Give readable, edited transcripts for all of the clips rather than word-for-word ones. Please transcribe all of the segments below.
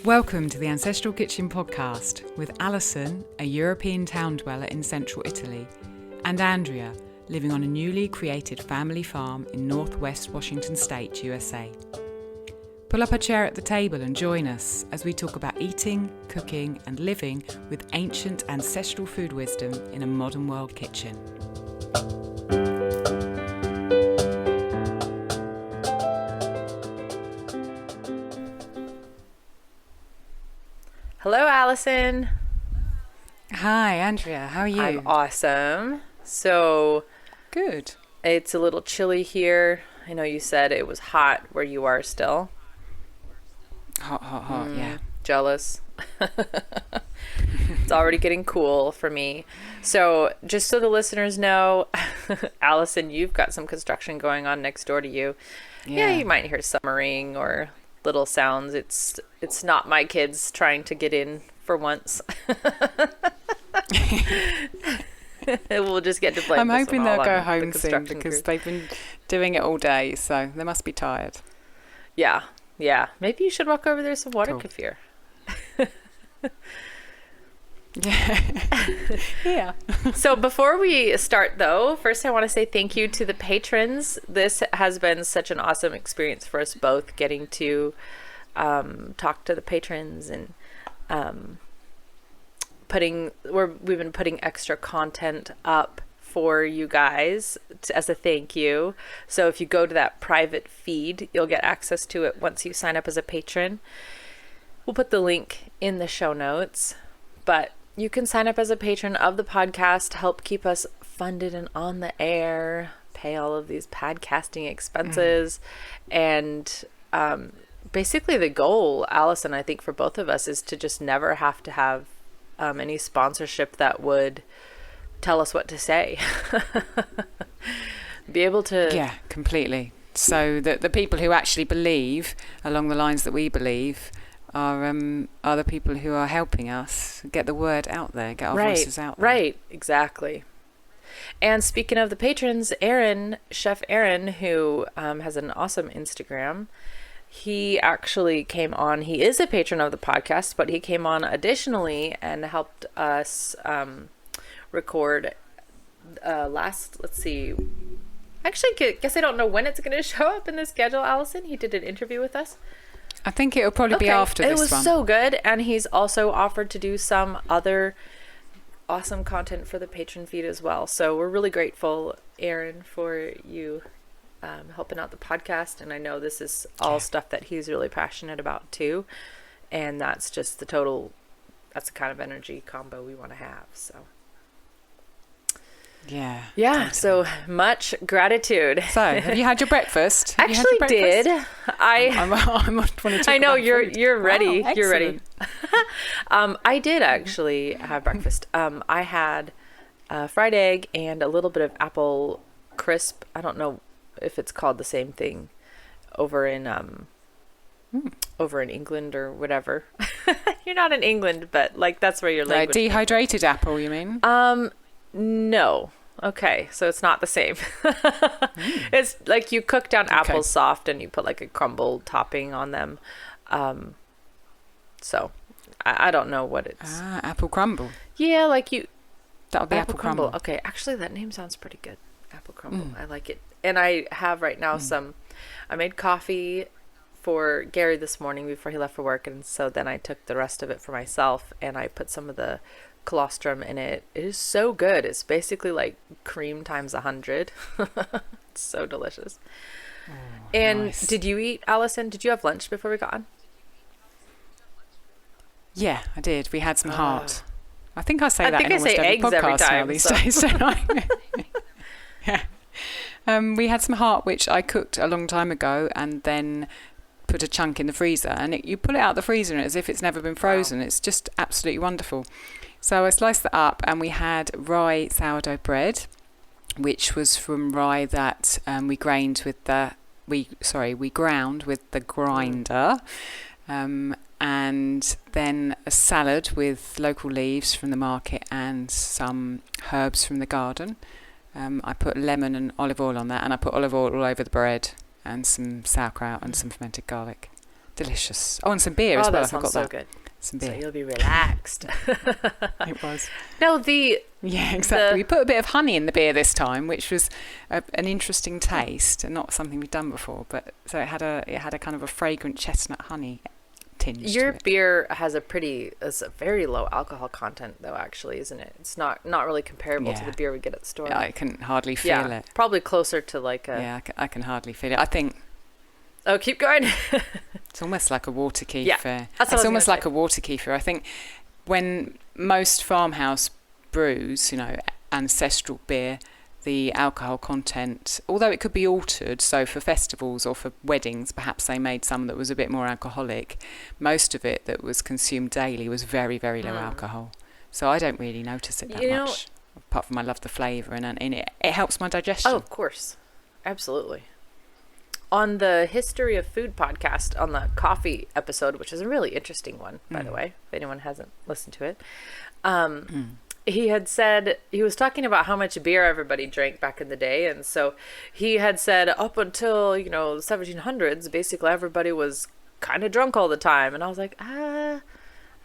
Welcome to the Ancestral Kitchen podcast with Alison, a European town dweller in central Italy, and Andrea, living on a newly created family farm in northwest Washington State, USA. Pull up a chair at the table and join us as we talk about eating, cooking, and living with ancient ancestral food wisdom in a modern world kitchen. Hello, Alison. Hi, Andrea. How are you? I'm awesome. So, Good. it's a little chilly here. I know you said it was hot where you are still. Hot, yeah. Jealous. It's already getting cool for me. So, just so the listeners know, Alison, you've got some construction going on next door to you. Yeah, you might hear summering or little sounds. It's not my kids trying to get in for once. We'll just get to play. I'm hoping they'll go home soon because they've been doing it all day, so they must be tired. Yeah. Maybe you should walk over there some water kefir. Yeah. So before we start, though, first I want to say thank you to the patrons. This has been such an awesome experience for us both, getting to talk to the patrons and we've been putting extra content up for you guys as a thank you. So if you go to that private feed, you'll get access to it once you sign up as a patron. We'll put the link in the show notes, but you can sign up as a patron of the podcast, help keep us funded and on the air, pay all of these podcasting expenses. And basically the goal, Alison, I think for both of us, is to just never have to have any sponsorship that would tell us what to say. Be able to... Yeah, completely. So that the people who actually believe along the lines that we believe are the people who are helping us get the word out there, get our voices out there. Right, exactly. And speaking of the patrons, Chef Aaron, who has an awesome Instagram, he actually came on. He is a patron of the podcast, but he came on additionally and helped us record let's see. Actually, guess I don't know when it's going to show up in the schedule, Alison. He did an interview with us. I think it'll probably be after this one. It was so good, and he's also offered to do some other awesome content for the patron feed as well. So we're really grateful, Aaron, for you helping out the podcast. And I know this is all stuff that he's really passionate about too. And that's just that's the kind of energy combo we want to have. So yeah, so much gratitude. So have you had your breakfast? Actually did. I know you're ready. Wow, you're ready. I did actually have breakfast. I had fried egg and a little bit of apple crisp. I don't know if it's called the same thing over in England or whatever. You're not in England, but like that's where your language. Dehydrated apple, you mean? No. Okay, so it's not the same. It's like you cook down apples soft and you put like a crumble topping on them. So I don't know what it's. Apple crumble. Yeah, like you. That'll be apple crumble. Okay, actually that name sounds pretty good. Apple crumble. I like it. And I have right now I made coffee for Gary this morning before he left for work, and so then I took the rest of it for myself and I put some of the colostrum in it. It is so good. It's basically like cream times 100. It's so delicious. And nice. Did you eat, Alison? Did you have lunch before we got on? Yeah, I did. We had some heart. I think I say that in almost every eggs podcast every time, now these days, don't I? Yeah. We had some heart, which I cooked a long time ago and then put a chunk in the freezer. And you pull it out of the freezer as if it's never been frozen. Wow. It's just absolutely wonderful. So I sliced that up and we had rye sourdough bread, which was from rye that we ground with the grinder. And then a salad with local leaves from the market and some herbs from the garden. I put lemon and olive oil on that, and I put olive oil all over the bread and some sauerkraut and some fermented garlic. delicious. Oh, and some beer as well. That I sounds forgot so that. good. Some beer. So you'll be relaxed. It was. No, Yeah, exactly. We put a bit of honey in the beer this time, which was an interesting taste and not something we've done before. But so it had a kind of a fragrant chestnut honey tinge. Your to it. beer has a very low alcohol content, though. Actually, isn't it? It's not really comparable to the beer we get at the store. Yeah, I can hardly feel it. Probably closer to like a. Yeah, I can hardly feel it. I think. Oh, keep going. It's almost like a water kefir. Yeah, it's almost like a water kefir. I think when most farmhouse brews, ancestral beer, the alcohol content, although it could be altered, so for festivals or for weddings, perhaps they made some that was a bit more alcoholic. Most of it that was consumed daily was very, very low alcohol. So I don't really notice it that much, apart from I love the flavour and it helps my digestion. Oh, of course. Absolutely. On the History of Food podcast, on the coffee episode, which is a really interesting one, by the way, if anyone hasn't listened to it, he had said, he was talking about how much beer everybody drank back in the day. And so he had said up until, the 1700s, basically everybody was kind of drunk all the time. And I was like, I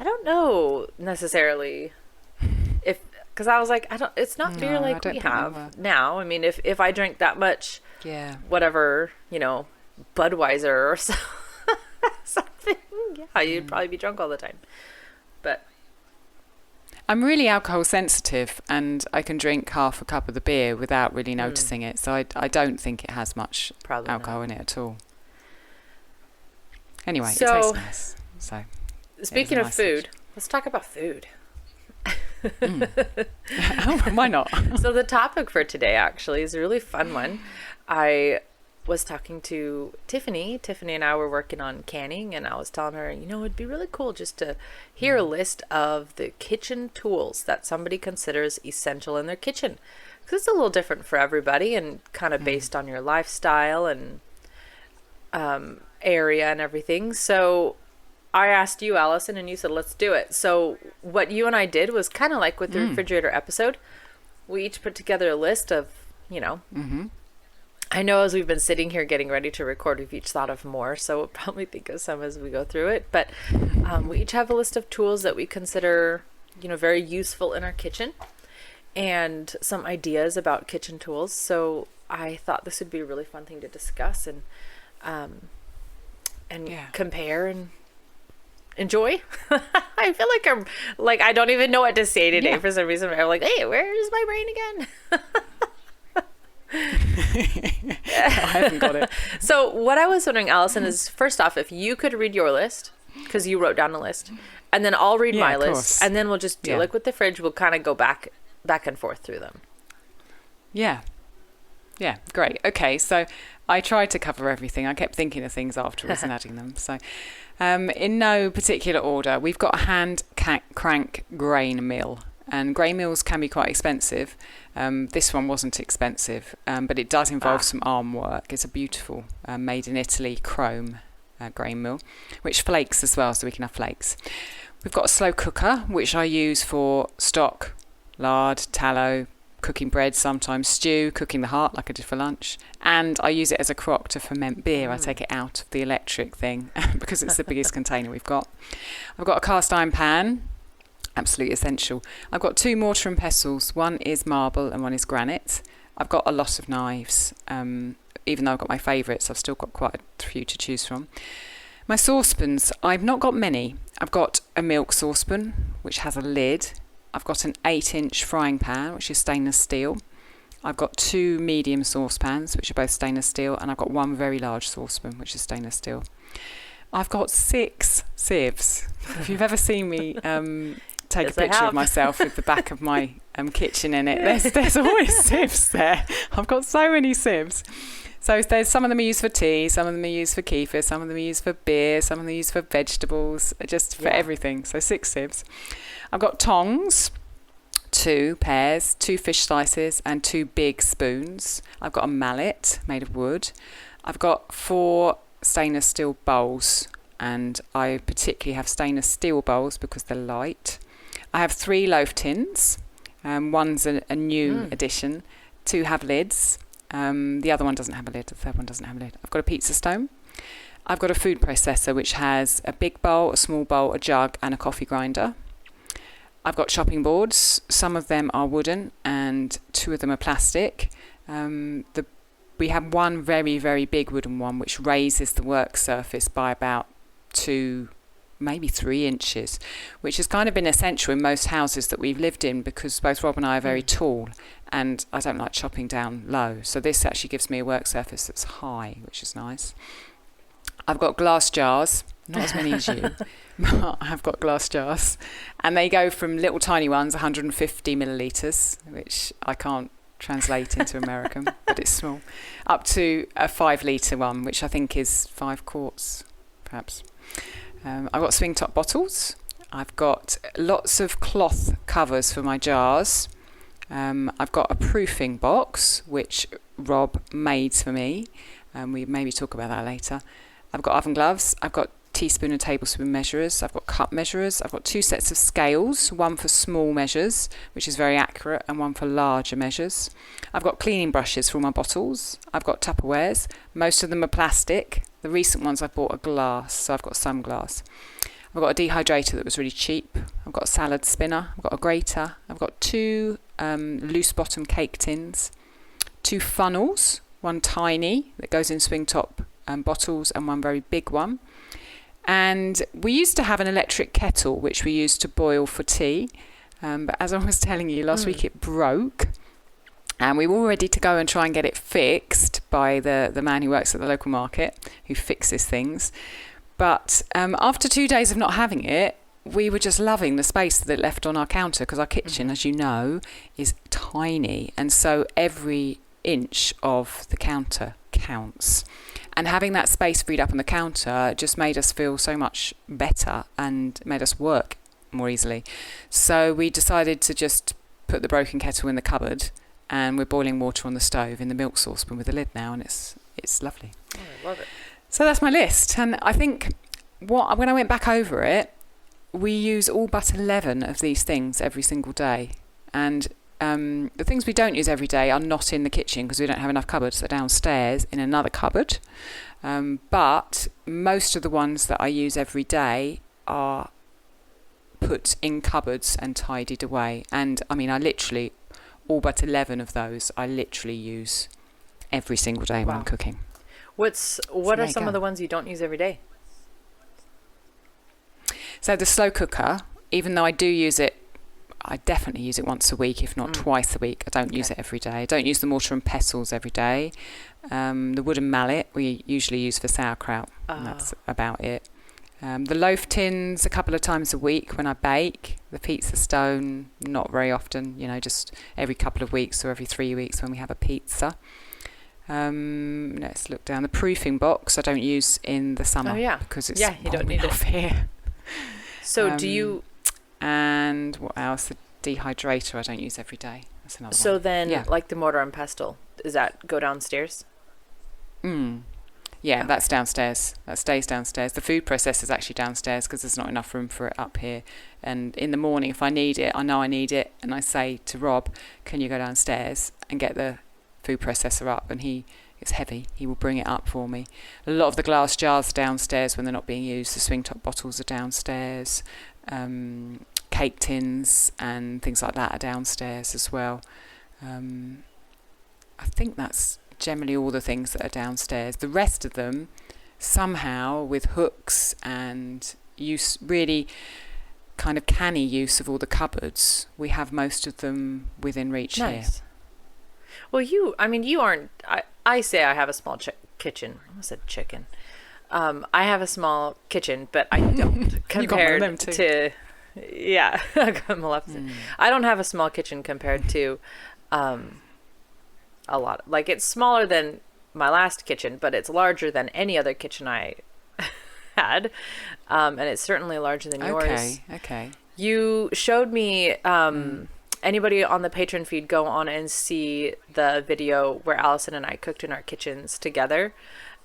don't know necessarily because I was like, it's not beer like we have now. I mean, if I drank that much, whatever, Budweiser or something, you'd probably be drunk all the time. But I'm really alcohol sensitive, and I can drink half a cup of the beer without really noticing it. So I don't think it has much alcohol in it at all. Anyway, it tastes nice. So speaking of food, let's talk about food. Why not? So the topic for today actually is a really fun one. I was talking to Tiffany. Tiffany and I were working on canning, and I was telling her, it'd be really cool just to hear a list of the kitchen tools that somebody considers essential in their kitchen. Because it's a little different for everybody and kind of based on your lifestyle and area and everything. So I asked you, Alison, and you said, let's do it. So what you and I did was kind of like with the refrigerator episode. We each put together a list of, I know as we've been sitting here getting ready to record, we've each thought of more. So we'll probably think of some as we go through it. But we each have a list of tools that we consider, very useful in our kitchen and some ideas about kitchen tools. So I thought this would be a really fun thing to discuss and compare and enjoy. I feel like I don't even know what to say today for some reason. I'm like, hey, where's my brain again? I haven't got it. So what I was wondering, Alison, is first off, if you could read your list, because you wrote down a list, and then I'll read my list, and then we'll just do like with the fridge, we'll kind of go back and forth through them. Yeah, great. Okay, so I tried to cover everything. I kept thinking of things afterwards and adding them. So in no particular order, we've got a hand crank grain mill. And grain mills can be quite expensive. This one wasn't expensive, but it does involve some arm work. It's a beautiful made in Italy chrome grain mill, which flakes as well, so we can have flakes. We've got a slow cooker, which I use for stock, lard, tallow, cooking bread, sometimes stew, cooking the heart like I did for lunch. And I use it as a crock to ferment beer. I take it out of the electric thing because it's the biggest container we've got. I've got a cast iron pan. Absolutely essential. I've got 2 mortar and pestles. One is marble and one is granite. I've got a lot of knives. Even though I've got my favourites, I've still got quite a few to choose from. My saucepans, I've not got many. I've got a milk saucepan, which has a lid. I've got an 8-inch frying pan, which is stainless steel. I've got 2 medium saucepans, which are both stainless steel. And I've got 1 very large saucepan, which is stainless steel. I've got 6 sieves. If you've ever seen me take a picture of myself with the back of my kitchen in it, there's always sieves there. I've got so many sieves. So there's some of them are used for tea, some of them are used for kefir, some of them are used for beer, some of them are used for vegetables, just for everything. So 6 sieves. I've got tongs, 2 pairs, 2 fish slices and 2 big spoons. I've got a mallet made of wood. I've got 4 stainless steel bowls, and I particularly have stainless steel bowls because they're light. I have 3 loaf tins. One's a new addition. 2 have lids. The other one doesn't have a lid. The third one doesn't have a lid. I've got a pizza stone. I've got a food processor which has a big bowl, a small bowl, a jug and a coffee grinder. I've got chopping boards. Some of them are wooden and 2 of them are plastic. We have one very, very big wooden one which raises the work surface by about 2, maybe 3 inches, which has kind of been essential in most houses that we've lived in because both Rob and I are very tall and I don't like chopping down low. So this actually gives me a work surface that's high, which is nice. I've got glass jars, not as many as you, but I've got glass jars. And they go from little tiny ones, 150 millilitres, which I can't translate into American, but it's small, up to a 5-litre one, which I think is 5 quarts, perhaps. I've got swing top bottles. I've got lots of cloth covers for my jars. I've got a proofing box, which Rob made for me. We maybe talk about that later. I've got oven gloves. I've got teaspoon and tablespoon measurers. I've got cup measurers. I've got 2 sets of scales, one for small measures, which is very accurate, and one for larger measures. I've got cleaning brushes for all my bottles. I've got Tupperwares. Most of them are plastic. The recent ones I've bought are glass, so I've got some glass. I've got a dehydrator that was really cheap. I've got a salad spinner. I've got a grater. I've got 2 loose bottom cake tins, 2 funnels, one tiny that goes in swing top bottles and one very big one. And we used to have an electric kettle which we used to boil for tea, but as I was telling you last week, it broke and we were all ready to go and try and get it fixed by the man who works at the local market who fixes things. But after 2 days of not having it, we were just loving the space that it left on our counter because our kitchen, as you know, is tiny, and so every inch of the counter counts. And having that space freed up on the counter just made us feel so much better and made us work more easily. So we decided to just put the broken kettle in the cupboard, and we're boiling water on the stove in the milk saucepan with the lid now, and it's lovely. Oh, I love it. So that's my list. And I think when I went back over it, we use all but 11 of these things every single day. And the things we don't use every day are not in the kitchen because we don't have enough cupboards. They're downstairs in another cupboard. But most of the ones that I use every day are put in cupboards and tidied away. And I mean, I literally, all but 11 of those, I literally use every single day when I'm cooking. What are some of the ones you don't use every day? So the slow cooker, even though I do use it, I definitely use it once a week, if not twice a week. I don't use it every day. I don't use the mortar and pestles every day. The wooden mallet we usually use for sauerkraut. And that's about it. The loaf tins a couple of times a week when I bake. The pizza stone, not very often, just every couple of weeks or every 3 weeks when we have a pizza. Let's look down. The proofing box I don't use in the summer because it's you don't need off here. So do you... And what else? The dehydrator I don't use every day. That's another one. So then, like the mortar and pestle, does that go downstairs? Yeah, that's downstairs. That stays downstairs. The food processor is actually downstairs because there's not enough room for it up here. And in the morning, if I need it, I know I need it, and I say to Rob, "Can you go downstairs and get the food processor up?" And it's heavy. He will bring it up for me. A lot of the glass jars are downstairs when they're not being used. The swing top bottles are downstairs. Cake tins and things like that are downstairs as well. I think that's generally all the things that are downstairs. The rest of them, somehow, with hooks and use, really kind of canny use of all the cupboards, we have most of them within reach here. Well, you aren't... I say I have a small kitchen. I almost said chicken. I have a small kitchen, but I don't compared to... Yeah, I don't have a small kitchen compared to a lot. Like, it's smaller than my last kitchen, but it's larger than any other kitchen I had, and it's certainly larger than yours. Okay. You showed me... Anybody on the Patreon feed, go on and see the video where Alison and I cooked in our kitchens together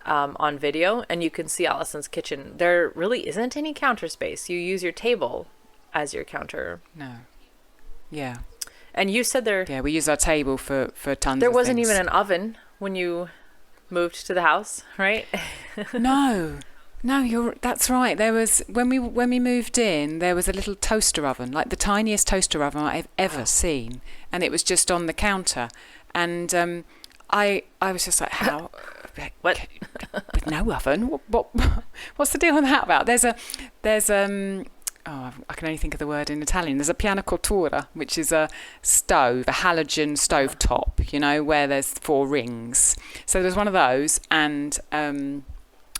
on video, and you can see Alison's kitchen. There really isn't any counter space. You use your table as your counter. No. Yeah. And you said there... Yeah, we use our table for tons of things. There wasn't even an oven when you moved to the house, right? No. No, that's right. There was when we moved in, there was a little toaster oven, like the tiniest toaster oven I've ever seen, and it was just on the counter. And I was just like, how? What? With no oven? What's the deal with that about? There's I can only think of the word in Italian. There's a pianocultura, which is a stove, a halogen stove top, where there's 4 rings. So there's one of those and a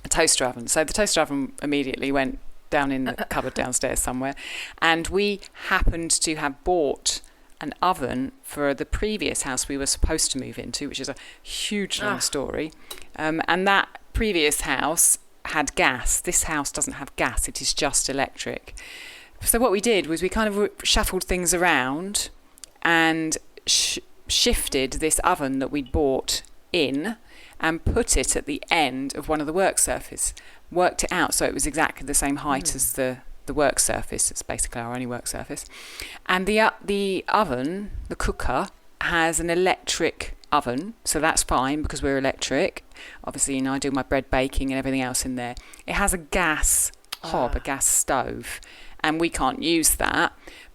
toaster oven. So the toaster oven immediately went down in the cupboard downstairs somewhere. And we happened to have bought an oven for the previous house we were supposed to move into, which is a huge long story. And that previous house had gas. This house doesn't have gas, it is just electric. So what we did was we kind of shuffled things around and shifted this oven that we'd bought in and put it at the end of one of the work surfaces. Worked it out so it was exactly the same height as the work surface. It's basically our only work surface. And the oven, the cooker, has an electric oven, so that's fine because we're electric. Obviously, I do my bread baking and everything else in there. It has a gas hob, a gas stove, and we can't use that,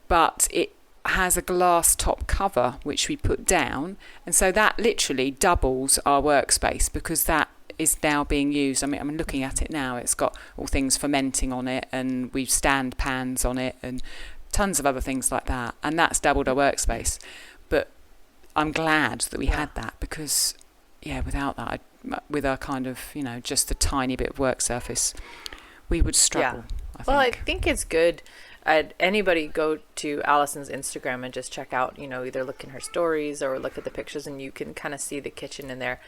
but it has a glass top cover which we put down, and so that literally doubles our workspace because that is now being used. I mean, I'm looking at it now. It's got all things fermenting on it, and we've stand pans on it, and tons of other things like that, and that's doubled our workspace. But I'm glad that we had that because, without that, with our kind of, just a tiny bit of work surface, we would struggle. Yeah. I think it's good. Anybody go to Alison's Instagram and just check out, either look in her stories or look at the pictures, and you can kind of see the kitchen in there.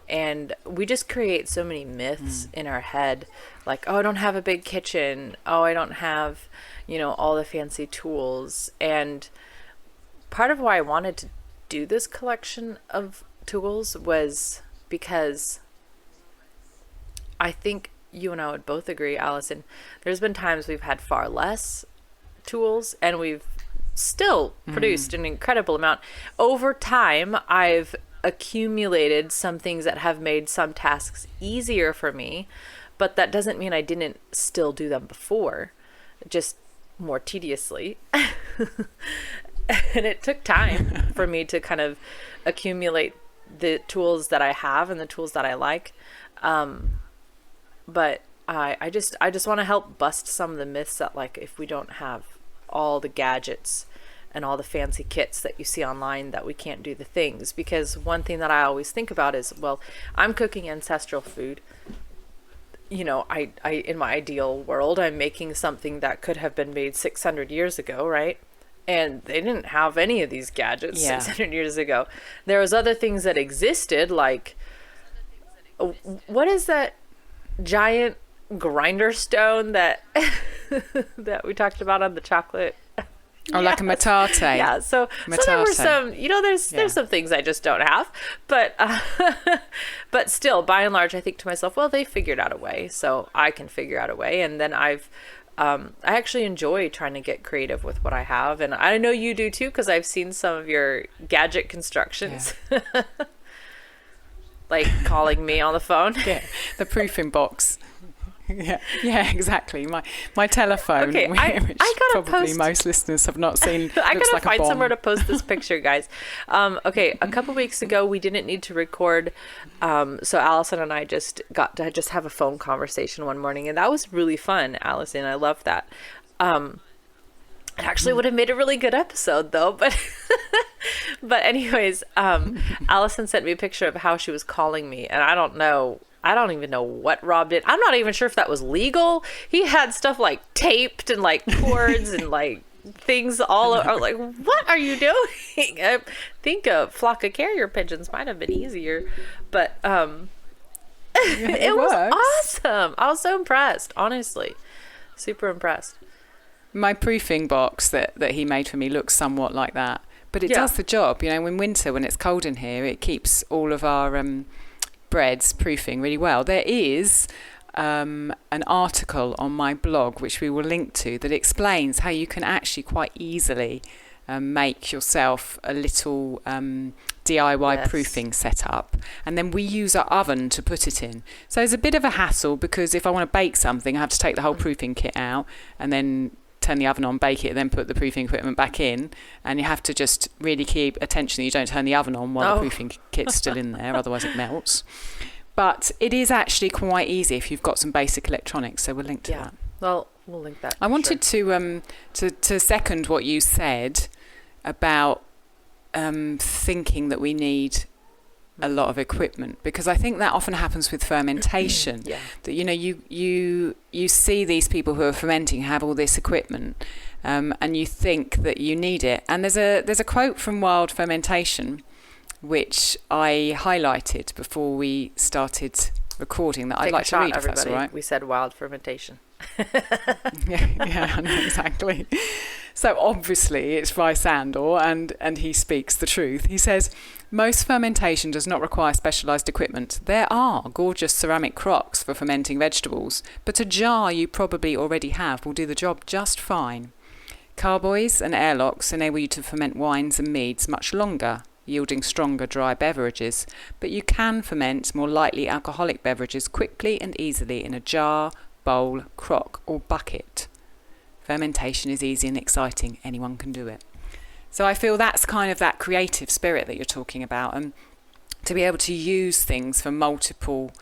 And we just create so many myths in our head, like, oh, I don't have a big kitchen. Oh, I don't have, all the fancy tools. And part of why I wanted to do this collection of tools was because I think you and I would both agree, Alison, there's been times we've had far less tools and we've still produced an incredible amount. Over time, I've accumulated some things that have made some tasks easier for me, but that doesn't mean I didn't still do them before, just more tediously. And it took time for me to kind of accumulate the tools that I have and the tools that I like. But I just want to help bust some of the myths that, like, if we don't have all the gadgets and all the fancy kits that you see online, that we can't do the things. Because one thing that I always think about is, well, I'm cooking ancestral food. I in my ideal world, I'm making something that could have been made 600 years ago, right? And they didn't have any of these gadgets 600 years ago. There was other things that existed, like, what is that giant grinder stone that that we talked about on the chocolate? Like a metate. Yeah, so there were some, there's some things I just don't have, but but still, by and large, I think to myself, well, they figured out a way, so I can figure out a way. And then I actually enjoy trying to get creative with what I have, and I know you do too, because I've seen some of your gadget constructions. Like calling me on the phone. Yeah, the proofing box. Yeah, exactly. My telephone, okay, which I gotta probably post... most listeners have not seen. I looks gotta like find a bomb. somewhere to post this picture, guys. Okay, a couple weeks ago we didn't need to record, so Alison and I just got to just have a phone conversation one morning, and that was really fun, Alison. I loved that. It actually would have made a really good episode, though. But but anyways, Alison sent me a picture of how she was calling me, and I don't even know what Rob did. I'm not even sure if that was legal. He had stuff like taped and like cords and like things all over. I was like, what are you doing? I think a flock of carrier pigeons might have been easier, but it was awesome. I was so impressed, honestly. Super impressed. My proofing box that he made for me looks somewhat like that, but it does the job. In winter, when it's cold in here, it keeps all of our breads proofing really well. There is an article on my blog, which we will link to, that explains how you can actually quite easily make yourself a little DIY proofing setup, and then we use our oven to put it in. So it's a bit of a hassle, because if I want to bake something, I have to take the whole proofing kit out and then turn the oven on, bake it, then put the proofing equipment back in, and you have to just really keep attention that you don't turn the oven on while the proofing kit's still in there, otherwise it melts. But it is actually quite easy if you've got some basic electronics, so we'll link to that. Well, we'll link that. I wanted to second what you said about thinking that we need a lot of equipment, because I think that often happens with fermentation. That you see these people who are fermenting have all this equipment, and you think that you need it. And there's a quote from Wild Fermentation which I highlighted before we started recording that I'd like to read, if that's all right. We said wild fermentation. yeah, I know, exactly. So obviously it's by Sandor, and he speaks the truth. He says, most fermentation does not require specialised equipment. There are gorgeous ceramic crocks for fermenting vegetables, but a jar you probably already have will do the job just fine. Carboys and airlocks enable you to ferment wines and meads much longer, yielding stronger dry beverages, but you can ferment more lightly alcoholic beverages quickly and easily in a jar, bowl, crock or bucket. Fermentation is easy and exciting. Anyone can do it. So I feel that's kind of that creative spirit that you're talking about, and to be able to use things for multiple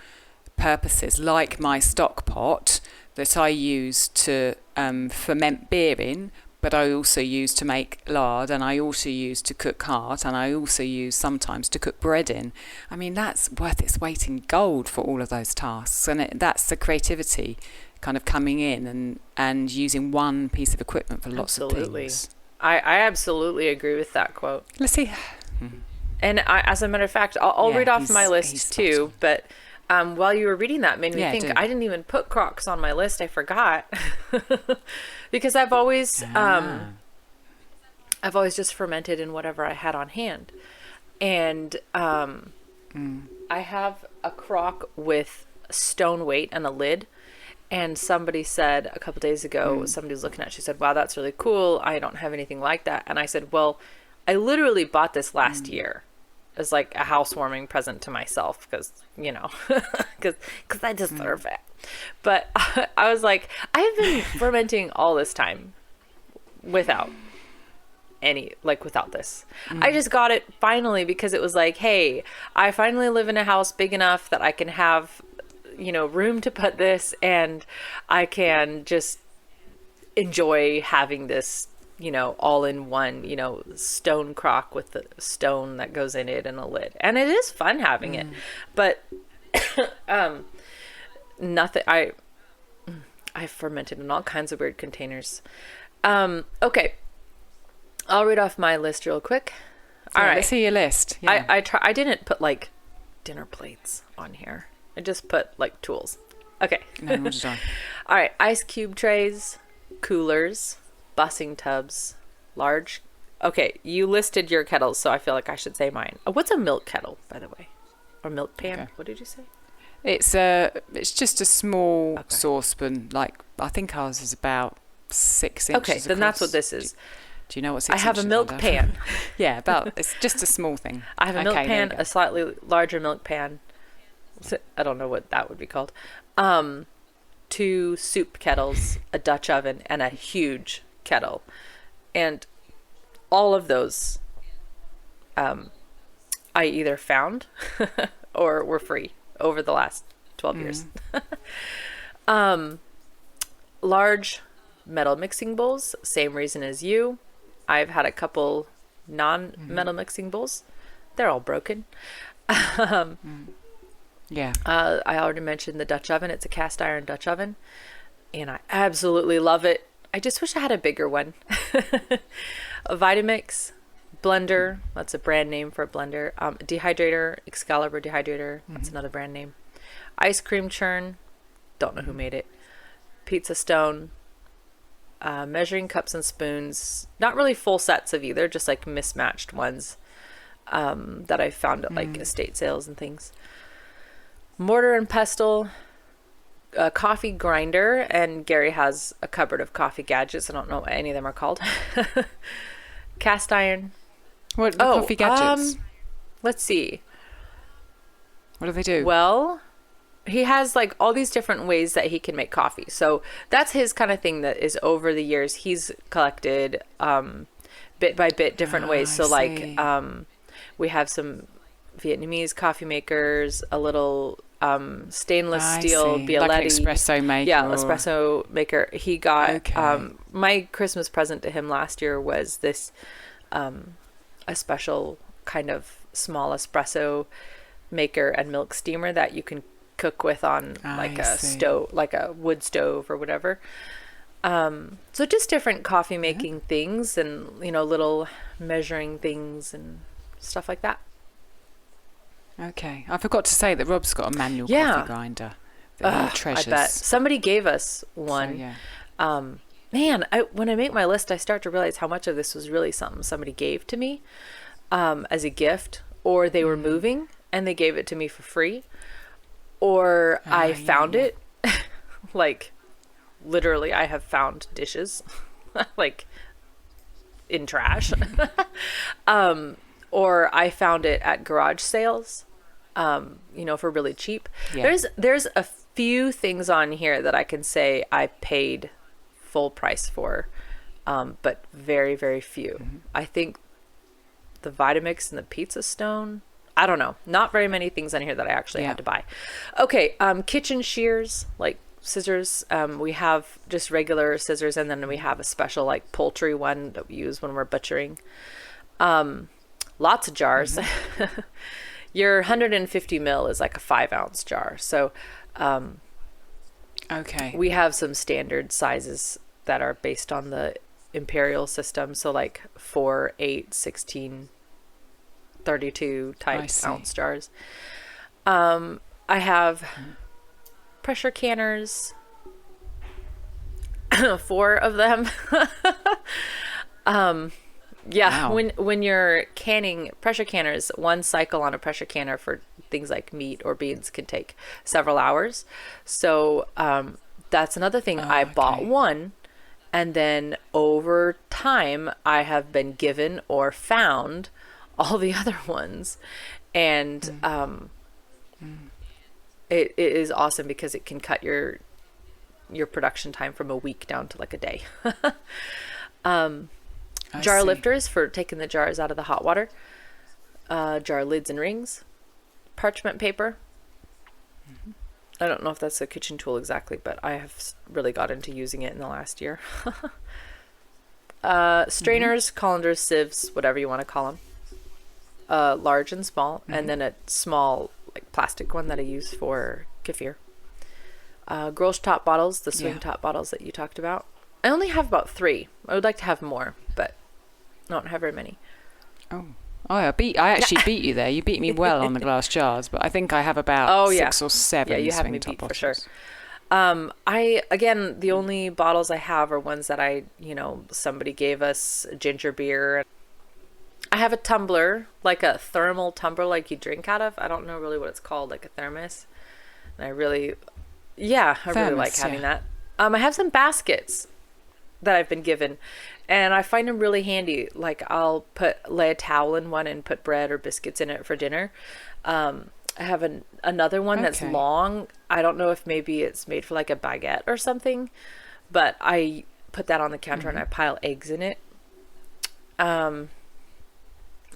purposes, like my stock pot that I use to ferment beer in, but I also use to make lard, and I also use to cook heart, and I also use sometimes to cook bread in. I mean, that's worth its weight in gold for all of those tasks, and that's the creativity kind of coming in and using one piece of equipment for lots of things. I absolutely agree with that quote. Let's see. And as a matter of fact, I'll read off my list too, but while you were reading that made me think I didn't even put crocks on my list. I forgot. Because I've always just fermented in whatever I had on hand. And I have a crock with stone weight and a lid. And somebody said a couple days ago, somebody was looking at it, she said, wow, that's really cool. I don't have anything like that. And I said, well, I literally bought this last year as like a housewarming present to myself, because, because I deserve it. But I was like, I have been fermenting all this time without this. I just got it finally because it was like, hey, I finally live in a house big enough that I can have room to put this, and I can just enjoy having this, all in one, stone crock with the stone that goes in it and a lid. And it is fun having it, but, nothing, I fermented in all kinds of weird containers. Okay. I'll read off my list real quick. All right. Let's see your list. Yeah. I didn't put like dinner plates on here. I just put like tools. Okay. No, we'll just all right. Ice cube trays, coolers, bussing tubs, large. Okay. You listed your kettles, so I feel like I should say mine. What's a milk kettle, by the way? Or milk pan? Okay. What did you say? It's just a small saucepan. Like, I think ours is about 6 inches. Okay. Then that's what this is. Do you know what 6 inches? I have a milk pan. Yeah, it's just a small thing. I have a milk pan, a slightly larger milk pan. I don't know what that would be called. 2 soup kettles, a Dutch oven, and a huge kettle. And all of those I either found or were free over the last 12 years. Large metal mixing bowls, same reason as you. I've had a couple non-metal mixing bowls. They're all broken. Yeah. I already mentioned the Dutch oven. It's a cast iron Dutch oven, and I absolutely love it. I just wish I had a bigger one. A Vitamix blender. That's a brand name for a blender. Dehydrator, Excalibur dehydrator. That's another brand name. Ice cream churn. Don't know who made it. Pizza stone. Measuring cups and spoons. Not really full sets of either, just like mismatched ones that I found at like estate sales and things. Mortar and pestle, a coffee grinder, and Gary has a cupboard of coffee gadgets. I don't know what any of them are called. cast iron. What the coffee gadgets? Let's see. What do they do? Well, he has like all these different ways that he can make coffee. So that's his kind of thing that is over the years. He's collected bit by bit different ways. So like we have some Vietnamese coffee makers, a little stainless steel Bialetti. Like an espresso maker. Yeah, espresso maker. He got my Christmas present to him last year was this a special kind of small espresso maker and milk steamer that you can cook with on like a stove, like a wood stove or whatever. So just different coffee making things and, you know, little measuring things and stuff like that. Okay. I forgot to say that Rob's got a manual coffee grinder that he treasures. I bet. Somebody gave us one. So, man, when I make my list, I start to realize how much of this was really something somebody gave to me as a gift, or they were moving and they gave it to me for free, or I found it. Like, literally, I have found dishes, like, in trash. Or I found it at garage sales, you know, for really cheap. Yeah. There's a few things on here that I can say I paid full price for, but very, very few. I think the Vitamix and the Pizza Stone, I don't know. Not very many things on here that I actually had to buy. Okay, kitchen shears, like scissors. We have just regular scissors, and then we have a special like poultry one that we use when we're butchering. Lots of jars. Your 150 mil is like a 5-ounce jar. So we have some standard sizes that are based on the imperial system. So like 4, 8, 16, 32 type ounce jars. I have pressure canners, 4 of them. Wow. When you're canning, pressure canners, one cycle on a pressure canner for things like meat or beans can take several hours. So that's another thing. I bought one, and then over time I have been given or found all the other ones, and it is awesome because it can cut your production time from a week down to like a day. Jar lifters for taking the jars out of the hot water, jar lids and rings, parchment paper. I don't know if that's a kitchen tool exactly, but I have really got into using it in the last year. Strainers, colanders, sieves, whatever you want to call them. Large and small, and then a small like plastic one that I use for kefir. Grolsch top bottles, the swing top bottles that you talked about. I only have about 3. I would like to have more, but I don't have very many. I actually beat you there. You beat me well on the glass jars, but I think I have about 6 or 7. Yeah, you have me beat for sure. The only bottles I have are ones that somebody gave us, ginger beer. I have a tumbler, like a thermal tumbler, like you drink out of. I don't know really what it's called, like a thermos. And I really like having that. I have some baskets that I've been given, and I find them really handy. Like I'll lay a towel in one and put bread or biscuits in it for dinner. I have another one that's long. I don't know if maybe it's made for like a baguette or something, but I put that on the counter and I pile eggs in it.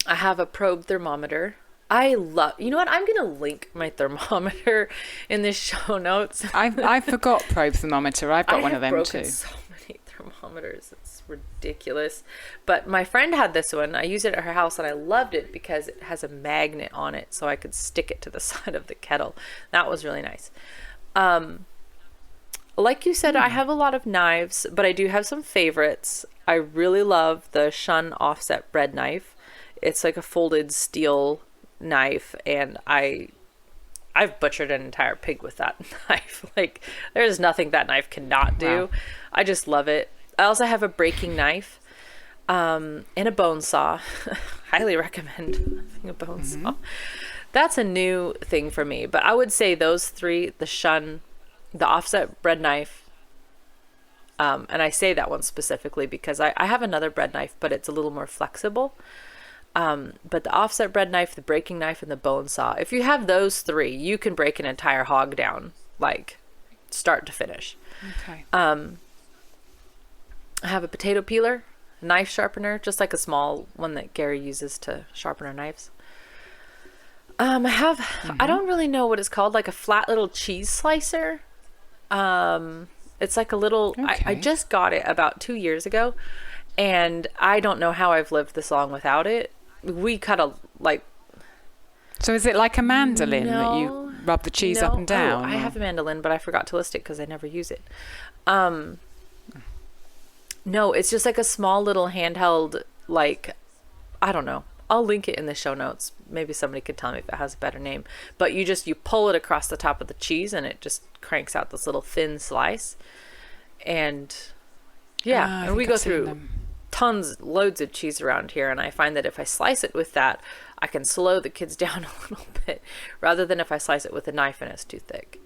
I have a probe thermometer. You know what? I'm going to link my thermometer in the show notes. I forgot probe thermometer. I've got one of them too. So many thermometers. It's ridiculous. But my friend had this one. I used it at her house and I loved it because it has a magnet on it so I could stick it to the side of the kettle. That was really nice. Like you said, I have a lot of knives, but I do have some favorites. I really love the Shun offset bread knife. It's like a folded steel knife, and I've butchered an entire pig with that knife. Like, there's nothing that knife cannot do. Wow. I just love it. I also have a breaking knife and a bone saw. Highly recommend having a bone saw. That's a new thing for me, but I would say those 3, the Shun, the offset bread knife, And I say that one specifically because I have another bread knife, but it's a little more flexible. But the offset bread knife, the breaking knife, and the bone saw, if you have those three, you can break an entire hog down, like start to finish. Okay. I have a potato peeler, a knife sharpener, just like a small one that Gary uses to sharpen our knives. I have, I don't really know what it's called, like a flat little cheese slicer. It's like a little, I just got it about 2 years ago, and I don't know how I've lived this long without it. We cut a, like... So is it like a mandolin that you rub the cheese up and down? Oh, I have a mandolin, but I forgot to list it because I never use it. No, it's just like a small little handheld, like, I don't know. I'll link it in the show notes. Maybe somebody could tell me if it has a better name. But you pull it across the top of the cheese and it just cranks out this little thin slice. And yeah, and we go through loads of cheese around here. And I find that if I slice it with that, I can slow the kids down a little bit rather than if I slice it with a knife and it's too thick.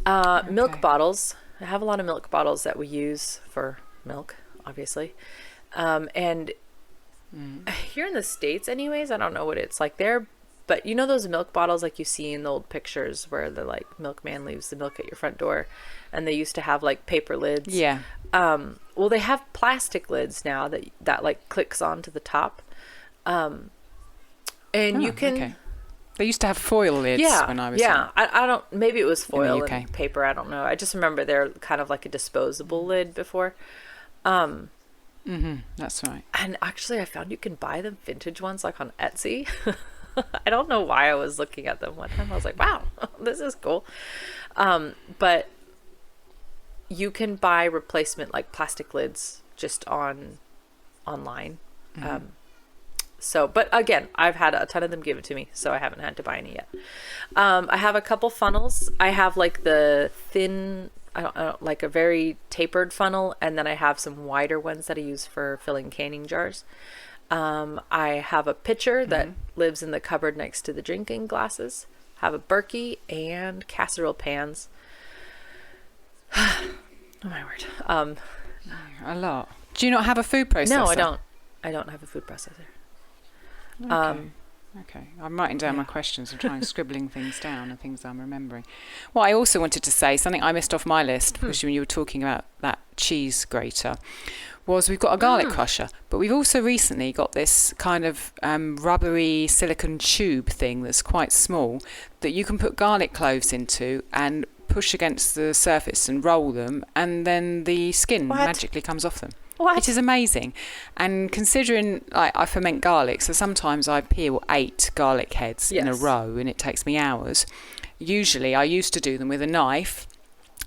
Milk bottles. I have a lot of milk bottles that we use for milk, obviously. And here in the States anyways, I don't know what it's like there, but you know those milk bottles like you see in the old pictures where the like milkman leaves the milk at your front door, and they used to have like paper lids. Yeah. Well, they have plastic lids now that like clicks onto the top. And you can... Okay. They used to have foil lids when I was I don't... Maybe it was foil and paper. I don't know. I just remember they're kind of like a disposable lid before. That's right. And actually, I found you can buy them vintage ones like on Etsy. I don't know why I was looking at them one time. I was like, wow, this is cool. But you can buy replacement like plastic lids just online. So, but again, I've had a ton of them given to me, so I haven't had to buy any yet. I have a couple funnels. I have like the thin, I don't like a very tapered funnel, and then I have some wider ones that I use for filling canning jars. I have a pitcher that lives in the cupboard next to the drinking glasses. Have a Berkey and casserole pans. Oh my word. A lot. Do you not have a food processor? No, I don't. I don't have a food processor. Okay. I'm writing down my questions. I'm trying scribbling things down and things I'm remembering. What I also wanted to say, something I missed off my list, which when you were talking about that cheese grater, was we've got a garlic crusher, but we've also recently got this kind of rubbery silicone tube thing that's quite small that you can put garlic cloves into and push against the surface and roll them, and then the skin magically comes off them. What? It is amazing. And considering I ferment garlic, so sometimes I peel 8 garlic heads in a row and it takes me hours. Usually I used to do them with a knife.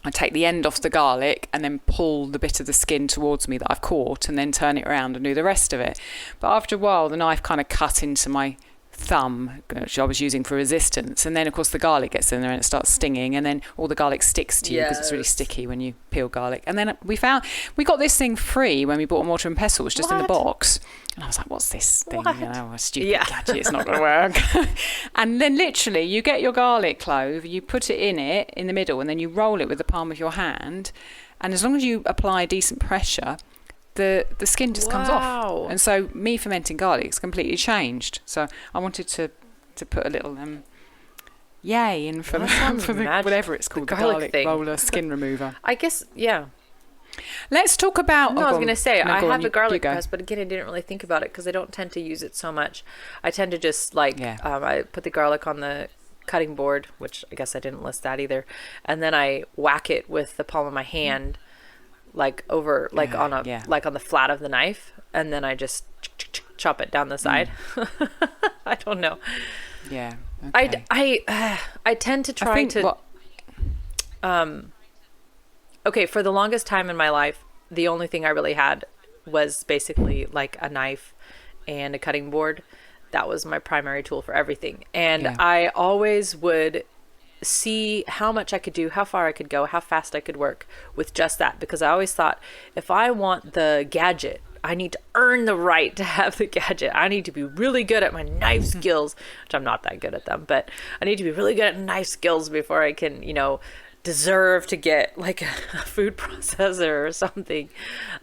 I take the end off the garlic and then pull the bit of the skin towards me that I've caught and then turn it around and do the rest of it. But after a while, the knife kind of cut into my thumb, which I was using for resistance, and then of course the garlic gets in there and it starts stinging, and then all the garlic sticks to you because it's really sticky when you peel garlic. And then we got this thing free when we bought a mortar and pestle. It was just in the box, and I was like, what's this thing? You know, a stupid gadget, it's not going to work. And then literally you get your garlic clove, you put it in the middle, and then you roll it with the palm of your hand, and as long as you apply decent pressure, the skin just comes off. And so me fermenting garlic has completely changed. So I wanted to put a little yay in for the whatever it's called, the garlic roller skin remover. I guess, Let's talk about... No, I was going to say, I have a garlic press, but again, I didn't really think about it because I don't tend to use it so much. I tend to just I put the garlic on the cutting board, which I guess I didn't list that either. And then I whack it with the palm of my hand, like over, like on the flat of the knife, and then I just chop it down the side. I don't know. Yeah. Okay. I tend to try to. Okay, for the longest time in my life, the only thing I really had was basically like a knife and a cutting board. That was my primary tool for everything, and I always would see how much I could do, how far I could go, how fast I could work with just that, because I always thought, if I want the gadget, I need to earn the right to have the gadget. I need to be really good at my knife skills, which I'm not that good at them, but I need to be really good at knife skills before I can, deserve to get like a food processor or something.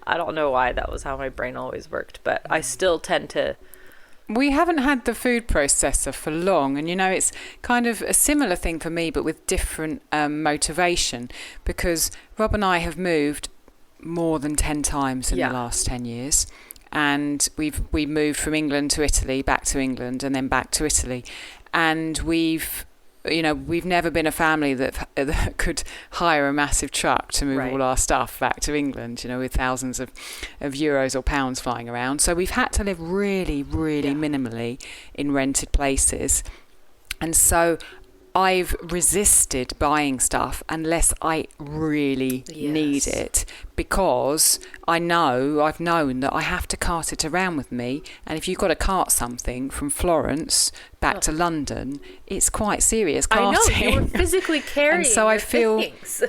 I don't know why that was how my brain always worked, but I still tend to. We haven't had the food processor for long, and it's kind of a similar thing for me, but with different motivation, because Rob and I have moved more than 10 times in the last 10 years, and we moved from England to Italy, back to England, and then back to Italy, and we've never been a family that could hire a massive truck to move all our stuff back to England, with thousands of euros or pounds flying around. So we've had to live really, really minimally in rented places. And so I've resisted buying stuff unless I really need it, because I've known that I have to cart it around with me. And if you've got to cart something from Florence back to London, it's quite serious carting. I know, you were physically carrying and so I feel things.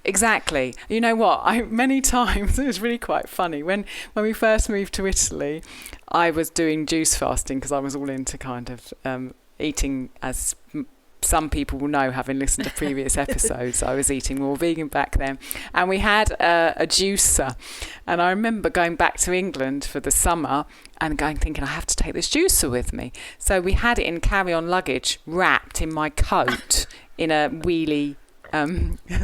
Exactly. You know what? Many times, it was really quite funny. When we first moved to Italy, I was doing juice fasting because I was all into kind of eating, as some people will know, having listened to previous episodes. I was eating more vegan back then, and we had a juicer, and I remember going back to England for the summer and thinking I have to take this juicer with me. So we had it in carry-on luggage, wrapped in my coat in a wheelie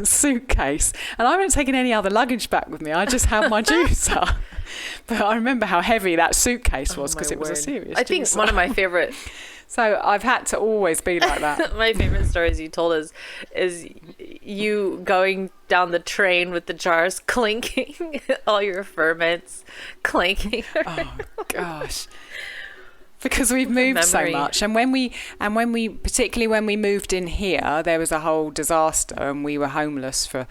suitcase, and I haven't taken any other luggage back with me. I just had my juicer. But I remember how heavy that suitcase was, because it was a serious juicer. I think one of my favorite. So I've had to always be like that. My favorite stories you told us is you going down the train with the jars clinking, all your ferments clinking. Oh gosh. Because we've moved so much, and when we particularly when we moved in here, there was a whole disaster, and we were homeless for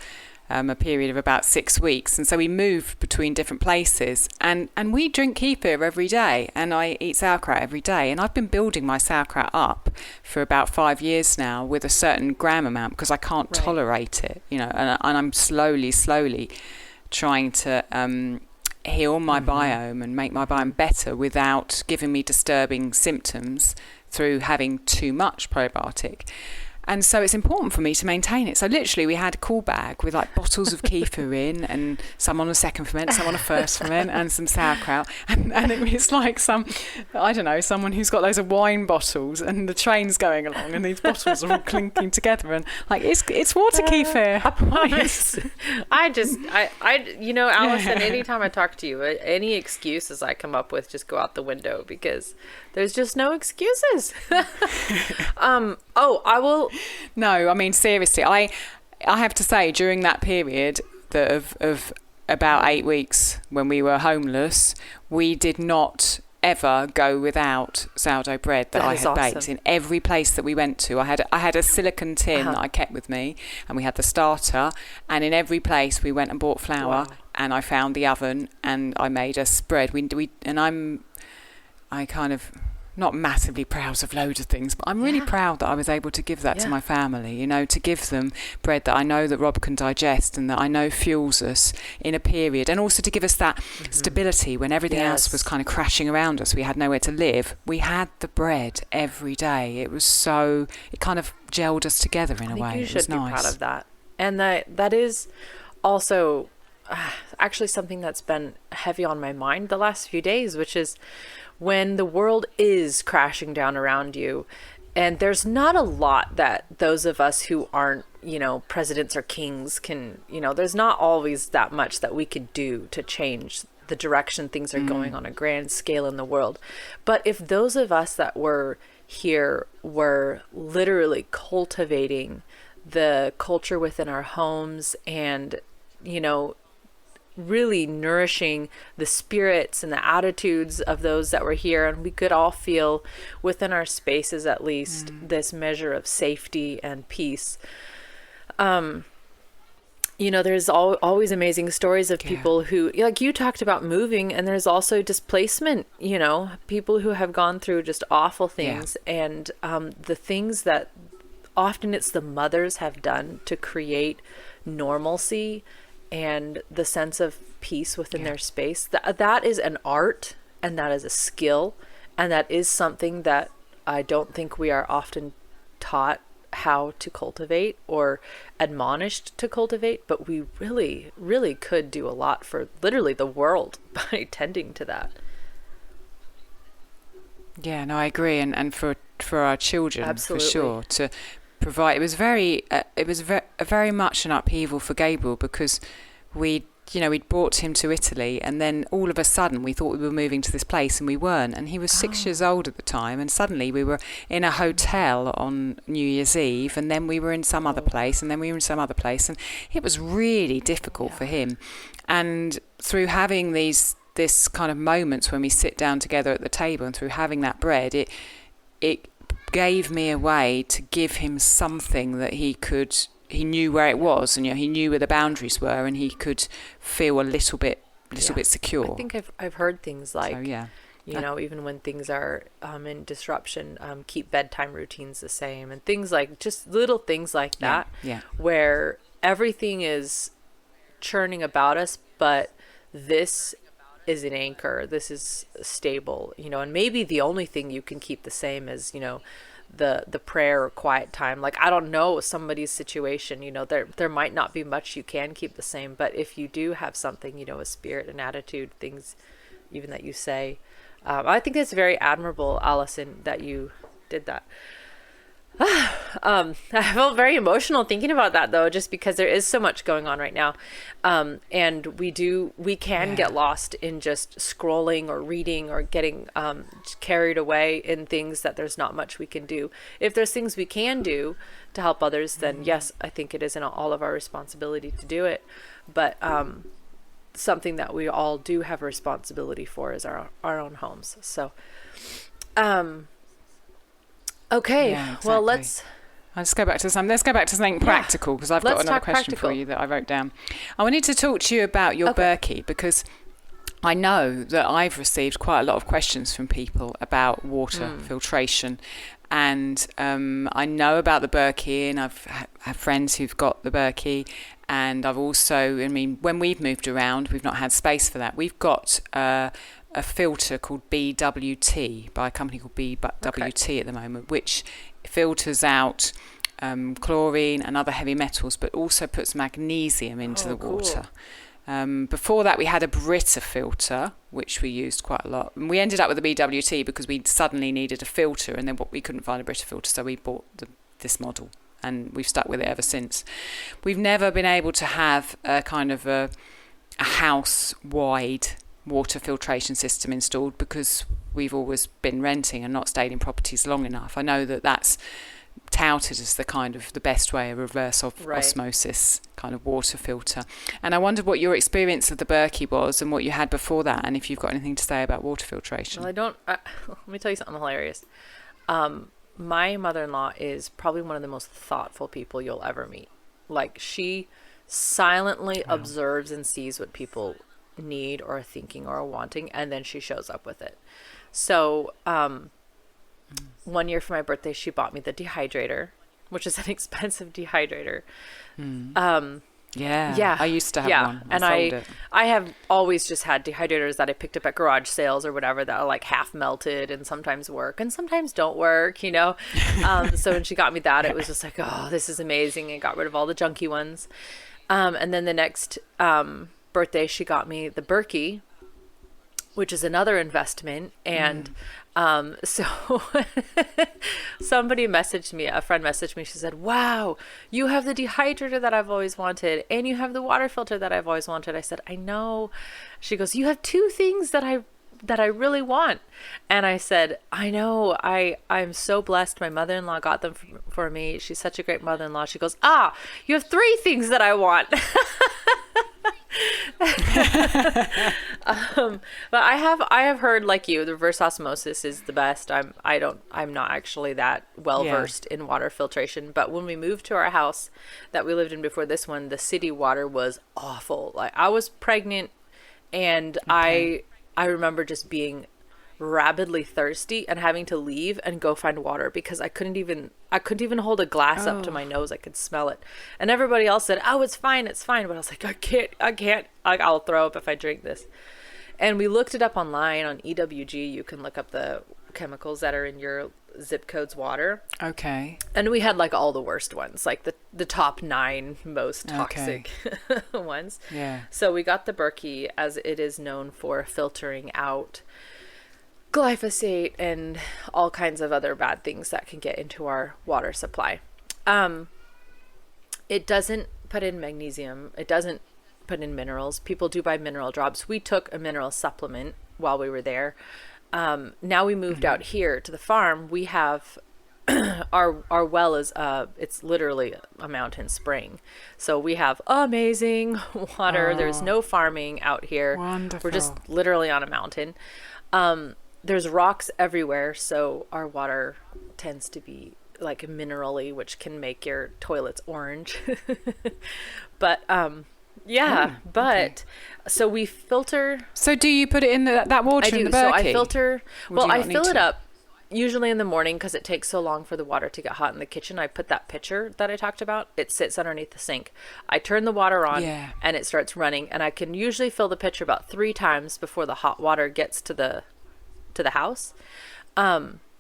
a period of about 6 weeks, and so we moved between different places, and we drink kefir every day, and I eat sauerkraut every day, and I've been building my sauerkraut up for about 5 years now with a certain gram amount, because I can't tolerate it, and I'm slowly trying to heal my biome and make my biome better without giving me disturbing symptoms through having too much probiotic. And so it's important for me to maintain it. So literally we had a cool bag with like bottles of kefir in, and some on a second ferment, some on a first ferment, and some sauerkraut. And it's like someone who's got loads of wine bottles, and the train's going along and these bottles are all clinking together, and like it's water kefir. I promise. Alison, anytime I talk to you, any excuses I come up with just go out the window, because there's just no excuses. I will. No, I mean, seriously, I have to say, during that period of about 8 weeks when we were homeless, we did not ever go without sourdough bread that I had baked. In every place that we went to, I had a silicone tin that I kept with me, and we had the starter, and in every place we went and bought flour, and I found the oven, and I made us bread. I kind of not massively proud of loads of things, but I'm really proud that I was able to give that to my family, to give them bread that I know that Rob can digest and that I know fuels us in a period, and also to give us that stability when everything else was kind of crashing around us. We had nowhere to live. We had the bread every day. It kind of gelled us together in a way. You should be proud of that. And that is also actually something that's been heavy on my mind the last few days, which is when the world is crashing down around you, and there's not a lot that those of us who aren't, presidents or kings can, there's not always that much that we could do to change the direction things are going on a grand scale in the world. But if those of us that were here were literally cultivating the culture within our homes and, really nourishing the spirits and the attitudes of those that were here, and we could all feel within our spaces at least this measure of safety and peace. There's always amazing stories of people who, like you talked about moving, and there's also displacement, people who have gone through just awful things, and the things that often it's the mothers have done to create normalcy and the sense of peace within their space. That is an art, and that is a skill, and that is something that I don't think we are often taught how to cultivate or admonished to cultivate, but we really, really could do a lot for literally the world by tending to that. Yeah, no, I agree, and for our children, Absolutely. for sure, to provide. It was very much an upheaval for Gabriel, because we'd brought him to Italy, and then all of a sudden we thought we were moving to this place, and we weren't. And he was 6 years old at the time, and suddenly we were in a hotel on New Year's Eve, and then we were in some other place, and then we were in some other place, and it was really difficult for him. And through having this kind of moments when we sit down together at the table, and through having that bread, it gave me a way to give him something that he knew where it was, and he knew where the boundaries were, and he could feel a little bit secure. I think I've heard things like, so, even when things are in disruption, keep bedtime routines the same, and things like just little things like that, where everything is churning about us, but this is an anchor. This is stable, and maybe the only thing you can keep the same is, the prayer or quiet time. Like, I don't know somebody's situation, there might not be much you can keep the same, but if you do have something, a spirit, an attitude, things even that you say, I think it's very admirable, Alison, that you did that. I felt very emotional thinking about that, though, just because there is so much going on right now. And we can get lost in just scrolling or reading or getting carried away in things that there's not much we can do. If there's things we can do to help others, then yes, I think it is in all of our responsibility to do it. But something that we all do have a responsibility for is our own homes. So, okay, yeah, exactly. Well, let's go back to something practical, because I've got another question for you that I wrote down. I wanted to talk to you about your Berkey, because I know that I've received quite a lot of questions from people about water filtration, and I know about the Berkey, and I've had friends who've got the Berkey, and I've also, when we've moved around, we've not had space for that. We've got a filter called BWT by a company called BWT at the moment, which filters out chlorine and other heavy metals, but also puts magnesium into the water. Before that, we had a Brita filter, which we used quite a lot. And we ended up with a BWT because we suddenly needed a filter, and then we couldn't find a Brita filter, so we bought this model, and we've stuck with it ever since. We've never been able to have a kind of a house-wide water filtration system installed, because we've always been renting and not stayed in properties long enough. I know that that's touted as the best way, a reverse osmosis kind of water filter. And I wondered what your experience of the Berkey was, and what you had before that, and if you've got anything to say about water filtration. Well, let me tell you something hilarious. My mother-in-law is probably one of the most thoughtful people you'll ever meet. Like, she silently observes and sees what people need or are thinking or are wanting, and then she shows up with it. So one year for my birthday, she bought me the dehydrator, which is an expensive dehydrator. Yeah, I used to have one. I have always just had dehydrators that I picked up at garage sales or whatever that are like half melted and sometimes work and sometimes don't work, So when she got me that, it was just like, oh, this is amazing. And got rid of all the junky ones. And then the next birthday, she got me the Berkey, which is another investment. And so somebody messaged me, a friend messaged me, she said, wow, you have the dehydrator that I've always wanted, and you have the water filter that I've always wanted. I said, I know. She goes, you have two things that I really want. And I said, I know, I'm so blessed. My mother-in-law got them for me. She's such a great mother-in-law. She goes, you have three things that I want. But I have heard, like you, the reverse osmosis is the best. I'm not actually that well versed in water filtration, but when we moved to our house that we lived in before this one, the city water was awful. Like, I was pregnant, and I remember just being rabidly thirsty and having to leave and go find water because I couldn't even hold a glass up to my nose. I could smell it. And everybody else said, oh, it's fine. But I was like, I can't, I'll throw up if I drink this. And we looked it up online on EWG. You can look up the chemicals that are in your zip codes water. Okay. And we had like all the worst ones, like the top 9 most toxic ones. Yeah. So we got the Berkey, as it is known for filtering out glyphosate and all kinds of other bad things that can get into our water supply. It doesn't put in magnesium. It doesn't put in minerals. People do buy mineral drops. We took a mineral supplement while we were there. Now we moved out here to the farm. We have our well is it's literally a mountain spring, so we have amazing water. There's no farming out here. Wonderful. We're just literally on a mountain. There's rocks everywhere, so our water tends to be like minerally, which can make your toilets orange. But so we filter. So do you put it in that water in the Berkey? So I filter. Well, I fill it up usually in the morning because it takes so long for the water to get hot in the kitchen. I put that pitcher that I talked about. It sits underneath the sink. I turn the water on and it starts running, and I can usually fill the pitcher about 3 times before the hot water gets to the house.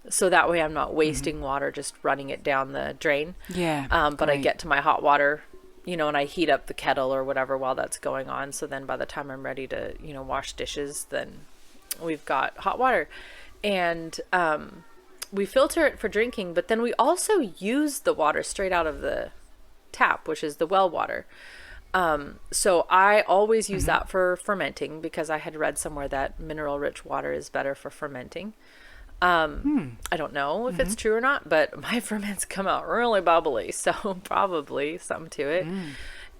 So that way I'm not wasting water just running it down the drain. Yeah. But I get to my hot water, and I heat up the kettle or whatever while that's going on. So then by the time I'm ready to, wash dishes, then we've got hot water. And we filter it for drinking, but then we also use the water straight out of the tap, which is the well water. So I always use that for fermenting because I had read somewhere that mineral-rich water is better for fermenting. I don't know if it's true or not, but my ferments come out really bubbly, so probably something to it.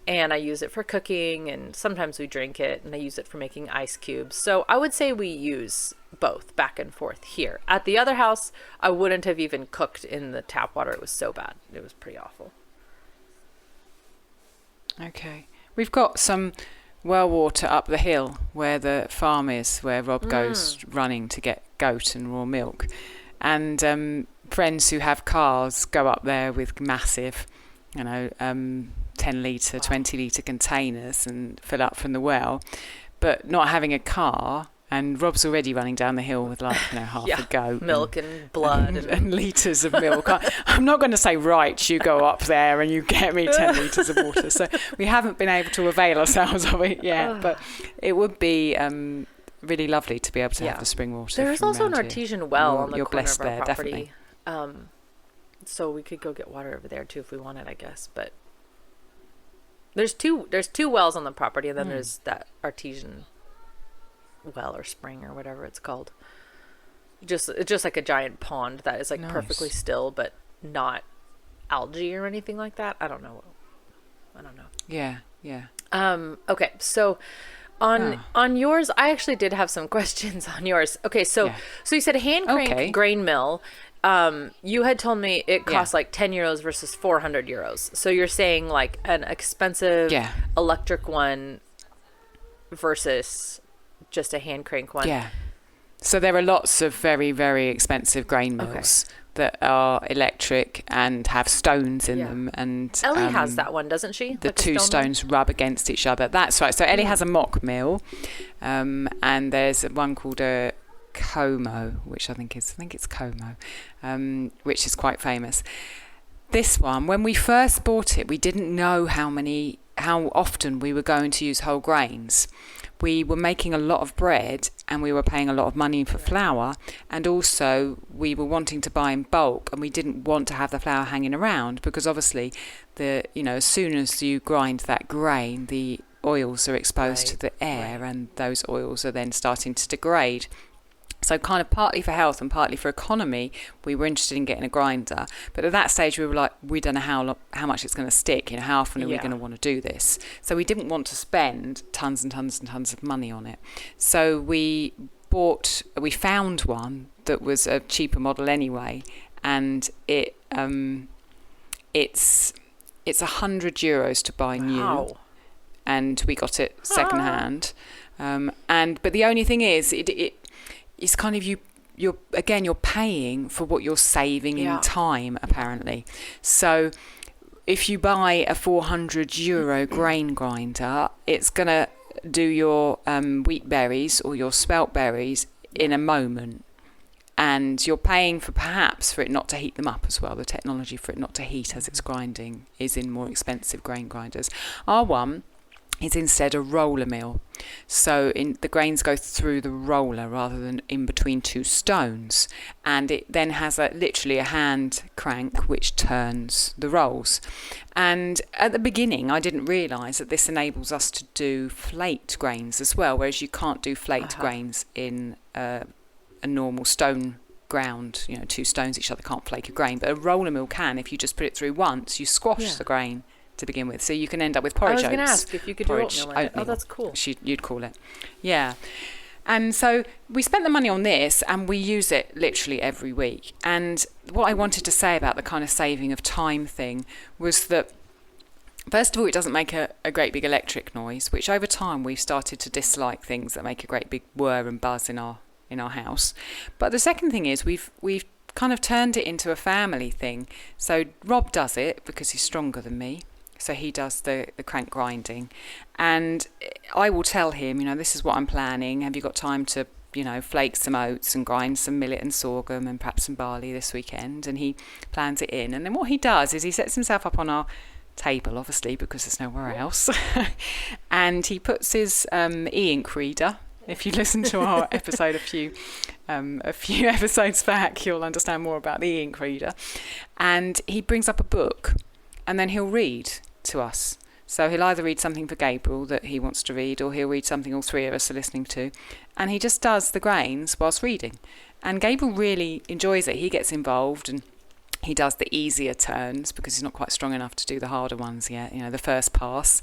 And I use it for cooking, and sometimes we drink it, and I use it for making ice cubes. So I would say we use both back and forth here. At the other house, I wouldn't have even cooked in the tap water. It was so bad. It was pretty awful. Okay. We've got some well water up the hill where the farm is, where Rob goes running to get goat and raw milk. And friends who have cars go up there with massive, 10 litre, 20 litre containers and fill up from the well. But not having a car, and Rob's already running down the hill with half a goat. Milk and blood. And litres of milk. I'm not going to say, right, you go up there and you get me 10 litres of water. So we haven't been able to avail ourselves of it yet. But it would be really lovely to be able to have the spring water. There's also an artesian well on the corner of our there, property. Definitely. So we could go get water over there too if we wanted, I guess. But there's two wells on the property, and then there's that artesian well or spring or whatever it's called. It's just like a giant pond that is like perfectly still, but not algae or anything like that. I don't know. Yeah. Okay, so on yours, I actually did have some questions on yours. Okay, so you said hand crank grain mill. You had told me it costs like 10 euros versus 400 euros. So you're saying like an expensive electric one versus just a hand crank one. Yeah. So there are lots of very, very expensive grain mills that are electric and have stones in them. And Ellie has that one, doesn't she? The two stones rub against each other. That's right. So Ellie has a mock mill, and there's one called a Como, which I think it's Como, which is quite famous. This one, when we first bought it, we didn't know how often we were going to use whole grains. We were making a lot of bread and we were paying a lot of money for flour, and also we were wanting to buy in bulk, and we didn't want to have the flour hanging around because obviously as soon as you grind that grain, the oils are exposed to the air and those oils are then starting to degrade. So kind of partly for health and partly for economy, we were interested in getting a grinder. But at that stage, we were like, we don't know how much it's going to stick. How often are we going to want to do this? So we didn't want to spend tons and tons and tons of money on it. So we found one that was a cheaper model anyway, and it's €100 to buy new, and we got it second hand. But the only thing is, it's kind of you're paying for what you're saving in time, apparently. So if you buy a €400 grain grinder, it's going to do your wheat berries or your spelt berries in a moment. And you're paying for perhaps for it not to heat them up as well. The technology for it not to heat as it's grinding is in more expensive grain grinders. Our one is instead a roller mill. So the grains go through the roller rather than in between two stones. And it then has literally a hand crank which turns the rolls. And at the beginning, I didn't realise that this enables us to do flaked grains as well, whereas you can't do flaked grains in a normal stone ground. Two stones each other can't flake a grain, but a roller mill can. If you just put it through once, you squash the grain to begin with, so you can end up with porridge oats. I was going to ask if you could do oatmeal in it. Oh, that's cool. You'd call it. Yeah. And so we spent the money on this, and we use it literally every week. And what I wanted to say about the kind of saving of time thing was that, first of all, it doesn't make a great big electric noise, which over time we've started to dislike things that make a great big whir and buzz in our house. But the second thing is we've kind of turned it into a family thing. So Rob does it because he's stronger than me. So he does the crank grinding, and I will tell him, this is what I'm planning. Have you got time to, flake some oats and grind some millet and sorghum and perhaps some barley this weekend? And he plans it in. And then what he does is he sets himself up on our table, obviously, because there's nowhere else. And he puts his e-ink reader. If you listen to our episode a few episodes back, you'll understand more about the e-ink reader. And he brings up a book, and then he'll read to us. So he'll either read something for Gabriel that he wants to read, or he'll read something all three of us are listening to. And he just does the grains whilst reading. And Gabriel really enjoys it. He gets involved, and he does the easier turns because he's not quite strong enough to do the harder ones yet, the first pass.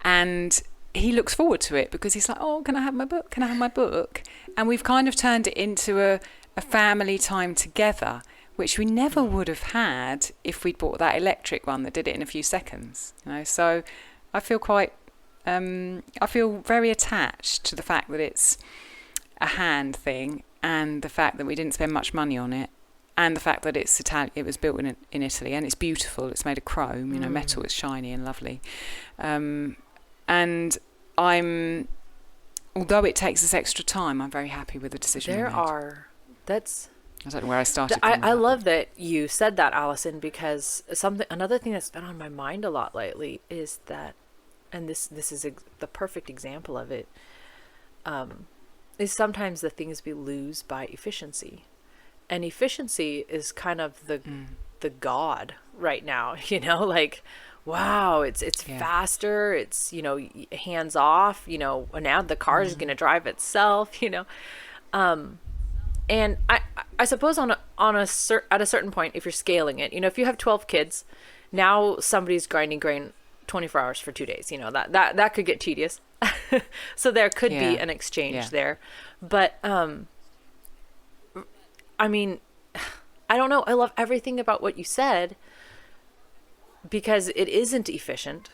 And he looks forward to it because he's like, oh, can I have my book? Can I have my book? And we've kind of turned it into a family time together, which we never would have had if we'd bought that electric one that did it in a few seconds. So I feel I feel very attached to the fact that it's a hand thing, and the fact that we didn't spend much money on it, and the fact that it's Italian. It was built in Italy, and it's beautiful. It's made of chrome, metal. It's shiny and lovely. And although it takes us extra time, I'm very happy with the decision we made. I don't know where I started. I love that you said that, Alison, because another thing that's been on my mind a lot lately is that, and this is the perfect example of it, is sometimes the things we lose by efficiency, and efficiency is kind of the god right now. Like, wow, it's faster. It's hands off. Now the car is going to drive itself. And I suppose at a certain point, if you're scaling it, if you have 12 kids, now somebody's grinding grain 24 hours for 2 days, that could get tedious. So there could be an exchange there. But, I mean, I don't know. I love everything about what you said because it isn't efficient,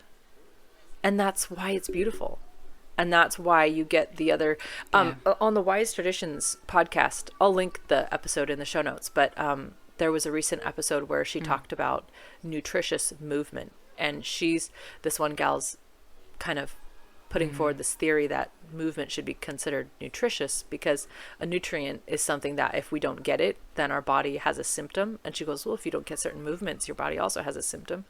and that's why it's beautiful. And that's why you get the other, on the Wise Traditions podcast, I'll link the episode in the show notes, but there was a recent episode where she talked about nutritious movement. And this one gal's kind of putting forward this theory that movement should be considered nutritious because a nutrient is something that if we don't get it, then our body has a symptom. And she goes, well, if you don't get certain movements, your body also has a symptom.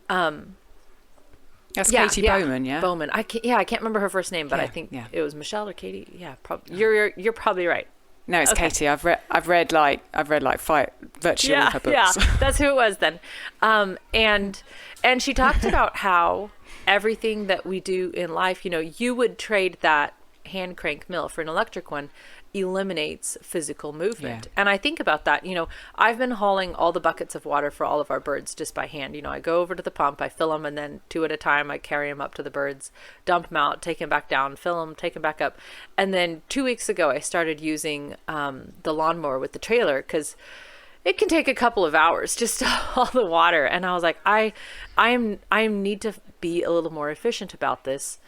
That's Katie Bowman, yeah? Bowman. I can't remember her first name, but I think it was Michelle or Katie. Yeah, you're probably right. No, it's Katie. I've read like five virtually all of her books. Yeah, that's who it was then. And she talked about how everything that we do in life, you would trade that hand crank mill for an electric one, eliminates physical movement. Yeah. And I think about that, I've been hauling all the buckets of water for all of our birds just by hand. I go over to the pump, I fill them, and then 2 at a time, I carry them up to the birds, dump them out, take them back down, fill them, take them back up. And then 2 weeks ago, I started using the lawnmower with the trailer because it can take a couple of hours just to haul the water. And I was like, I need to be a little more efficient about this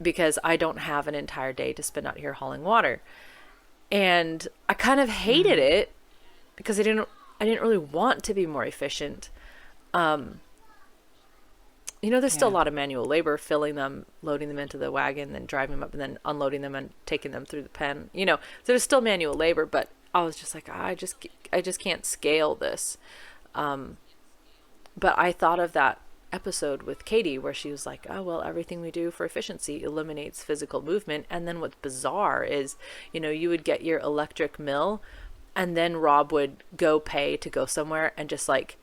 because I don't have an entire day to spend out here hauling water. And I kind of hated it because I didn't really want to be more efficient. There's still a lot of manual labor, filling them, loading them into the wagon, then driving them up and then unloading them and taking them through the pen. So there's still manual labor, but I was just like, I just can't scale this. But I thought of that episode with Katie where she was like, oh, well, everything we do for efficiency eliminates physical movement. And then what's bizarre is, you know, you would get your electric mill, and then Rob would go pay to go somewhere and just like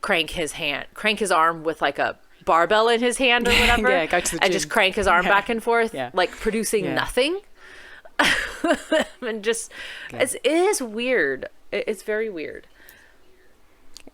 crank his arm with like a barbell in his hand or whatever, go to the gym. And just crank his arm back and forth, Yeah. like producing nothing. And just, it is weird. It's very weird.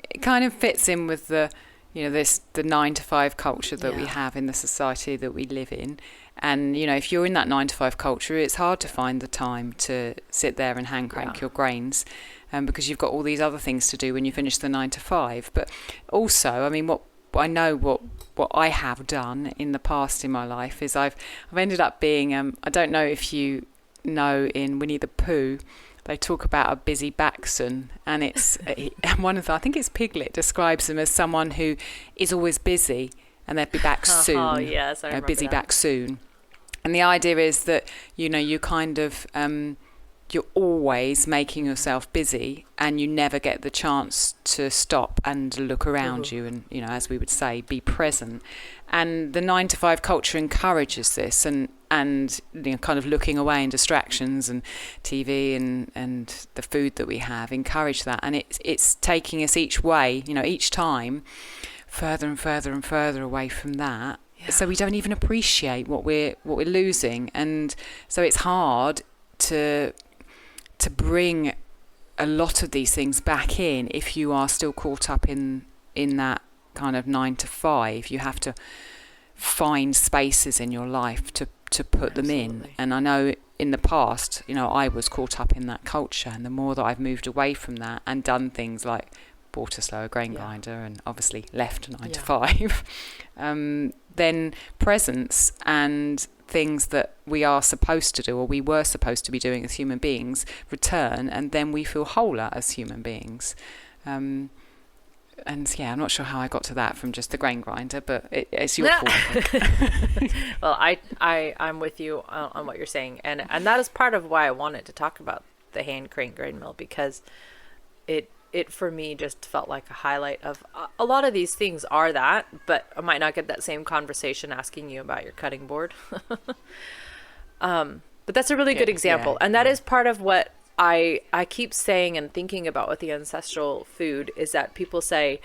It kind of fits in with the 9-to-5 culture that we have in the society that we live in. And, you know, if you're in that 9-to-5 culture, it's hard to find the time to sit there and hand crank your grains, because you've got all these other things to do when you finish the 9-to-5. But also, I mean, what I have done in the past in my life is I've ended up being, I don't know if you know, in Winnie the Pooh, they talk about a busy backson, and it's I think it's Piglet describes them as someone who is always busy and they'll be back soon. Oh yes, I remember busy that. back soon. And the idea is that, you know, you kind of you're always making yourself busy, and you never get the chance to stop and look around you and, you know, as we would say, be present. And the 9-to-5 culture encourages this, and you know, kind of looking away and distractions and TV and the food that we have encourage that, and it's taking us each way, you know, each time further and further and further away from that. So we don't even appreciate what we're losing, and so it's hard to bring a lot of these things back in if you are still caught up in that kind of 9-to-5. You have to find spaces in your life to put them in. And I know in the past, you know, I was caught up in that culture, and the more that I've moved away from that and done things like bought a slower grain grinder and obviously left 9-to-5, then presence and things that we are supposed to do, or we were supposed to be doing as human beings, return, and then we feel wholer as human beings. And yeah, I'm not sure how I got to that from just the grain grinder, but it's your fault. Well, I'm with you on what you're saying, and that is part of why I wanted to talk about the hand crank grain mill, because it for me just felt like a highlight of a lot of these things are that, but I might not get that same conversation asking you about your cutting board. But that's a really good example, and that is part of what I keep saying and thinking about with the ancestral food, is that people say,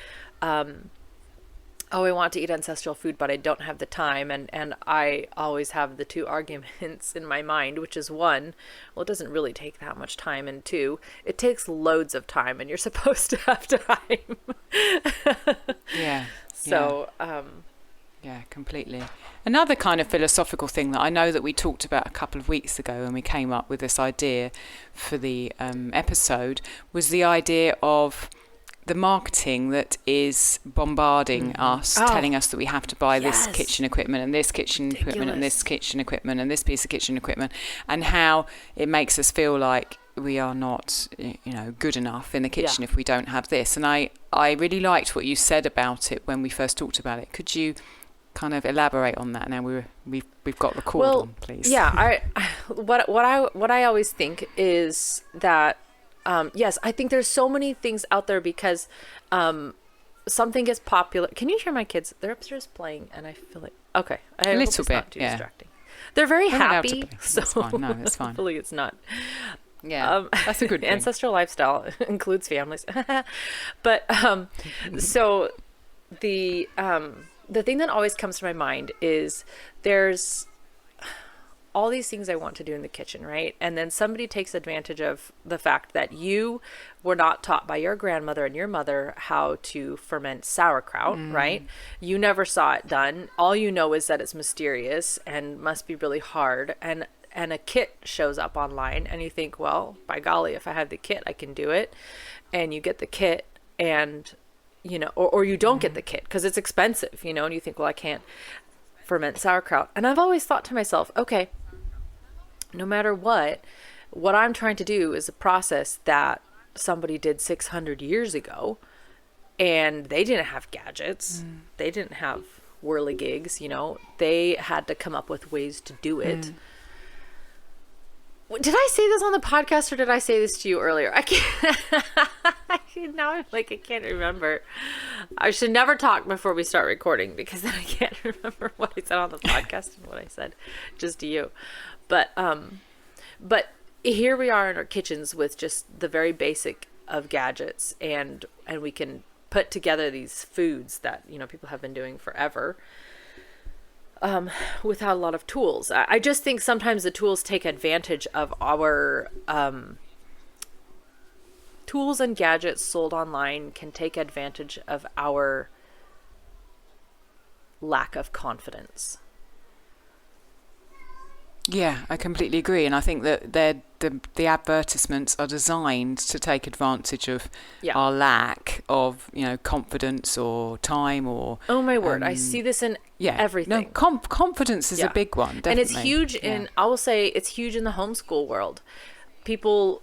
oh, I want to eat ancestral food, but I don't have the time. And I always have the two arguments in my mind, which is one, well, it doesn't really take that much time. And two, it takes loads of time, and you're supposed to have time. Yeah. So, yeah, completely. Another kind of philosophical thing that I know that we talked about a couple of weeks ago when we came up with this idea for the episode was the idea of the marketing that is bombarding us, telling us that we have to buy this kitchen equipment and this kitchen equipment and this kitchen equipment and this piece of kitchen equipment, and how it makes us feel like we are not, you know, good enough in the kitchen if we don't have this. And I really liked what you said about it when we first talked about it. Could you kind of elaborate on that now we've got record on, please? Yeah, what I always think is that yes, I think there's so many things out there because something is popular. Can you hear my kids? They're upstairs playing, and I feel like okay, a little bit, not too distracting. They're very happy, so that's fine. No, that's fine. Hopefully it's not. Yeah, that's a good thing. Ancestral lifestyle includes families, but so the thing that always comes to my mind is there's all these things I want to do in the kitchen, right? And then somebody takes advantage of the fact that you were not taught by your grandmother and your mother how to ferment sauerkraut, right? You never saw it done. All you know is that it's mysterious and must be really hard. And a kit shows up online, and you think, well, by golly, if I have the kit, I can do it. And you get the kit, and you know, or you don't get the kit because it's expensive, you know, and you think, well, I can't ferment sauerkraut. And I've always thought to myself, okay, no matter what I'm trying to do is a process that somebody did 600 years ago, and they didn't have gadgets. They didn't have whirligigs, you know, they had to come up with ways to do it. Did I say this on the podcast or did I say this to you earlier? I can't. Now I'm like, I can't remember. I should never talk before we start recording because then I can't remember what I said on the podcast and what I said just to you. But here we are in our kitchens with just the very basic of gadgets, and we can put together these foods that, you know, people have been doing forever. Without a lot of tools. I just think sometimes the tools take advantage of our tools and gadgets sold online can take advantage of our lack of confidence. Yeah, I completely agree, and I think that the advertisements are designed to take advantage of our lack of, you know, confidence or time or. Oh my word! I see this in everything. No, confidence is a big one, definitely. And it's huge in. I will say it's huge in the homeschool world. People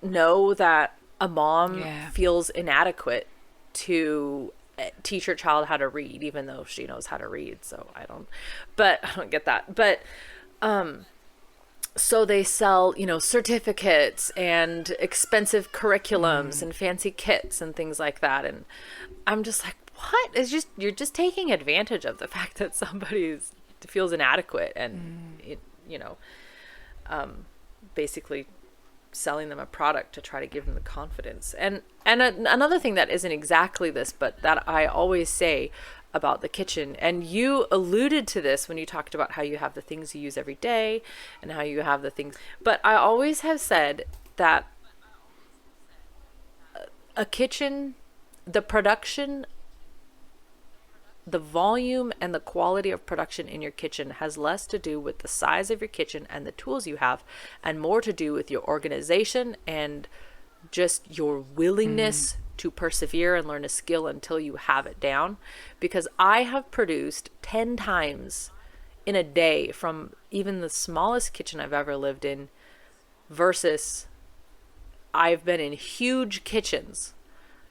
know that a mom feels inadequate to teach her child how to read, even though she knows how to read. So I don't get that, but. So they sell, you know, certificates and expensive curriculums and fancy kits and things like that. And I'm just like, what? It's just, you're just taking advantage of the fact that somebody feels inadequate and, basically selling them a product to try to give them the confidence. And another thing that isn't exactly this, but that I always say about the kitchen, and you alluded to this when you talked about how you have the things you use every day and how you have the things, but I always have said that a kitchen, the production, the volume and the quality of production in your kitchen has less to do with the size of your kitchen and the tools you have, and more to do with your organization and just your willingness to persevere and learn a skill until you have it down. Because I have produced 10 times in a day from even the smallest kitchen I've ever lived in, versus I've been in huge kitchens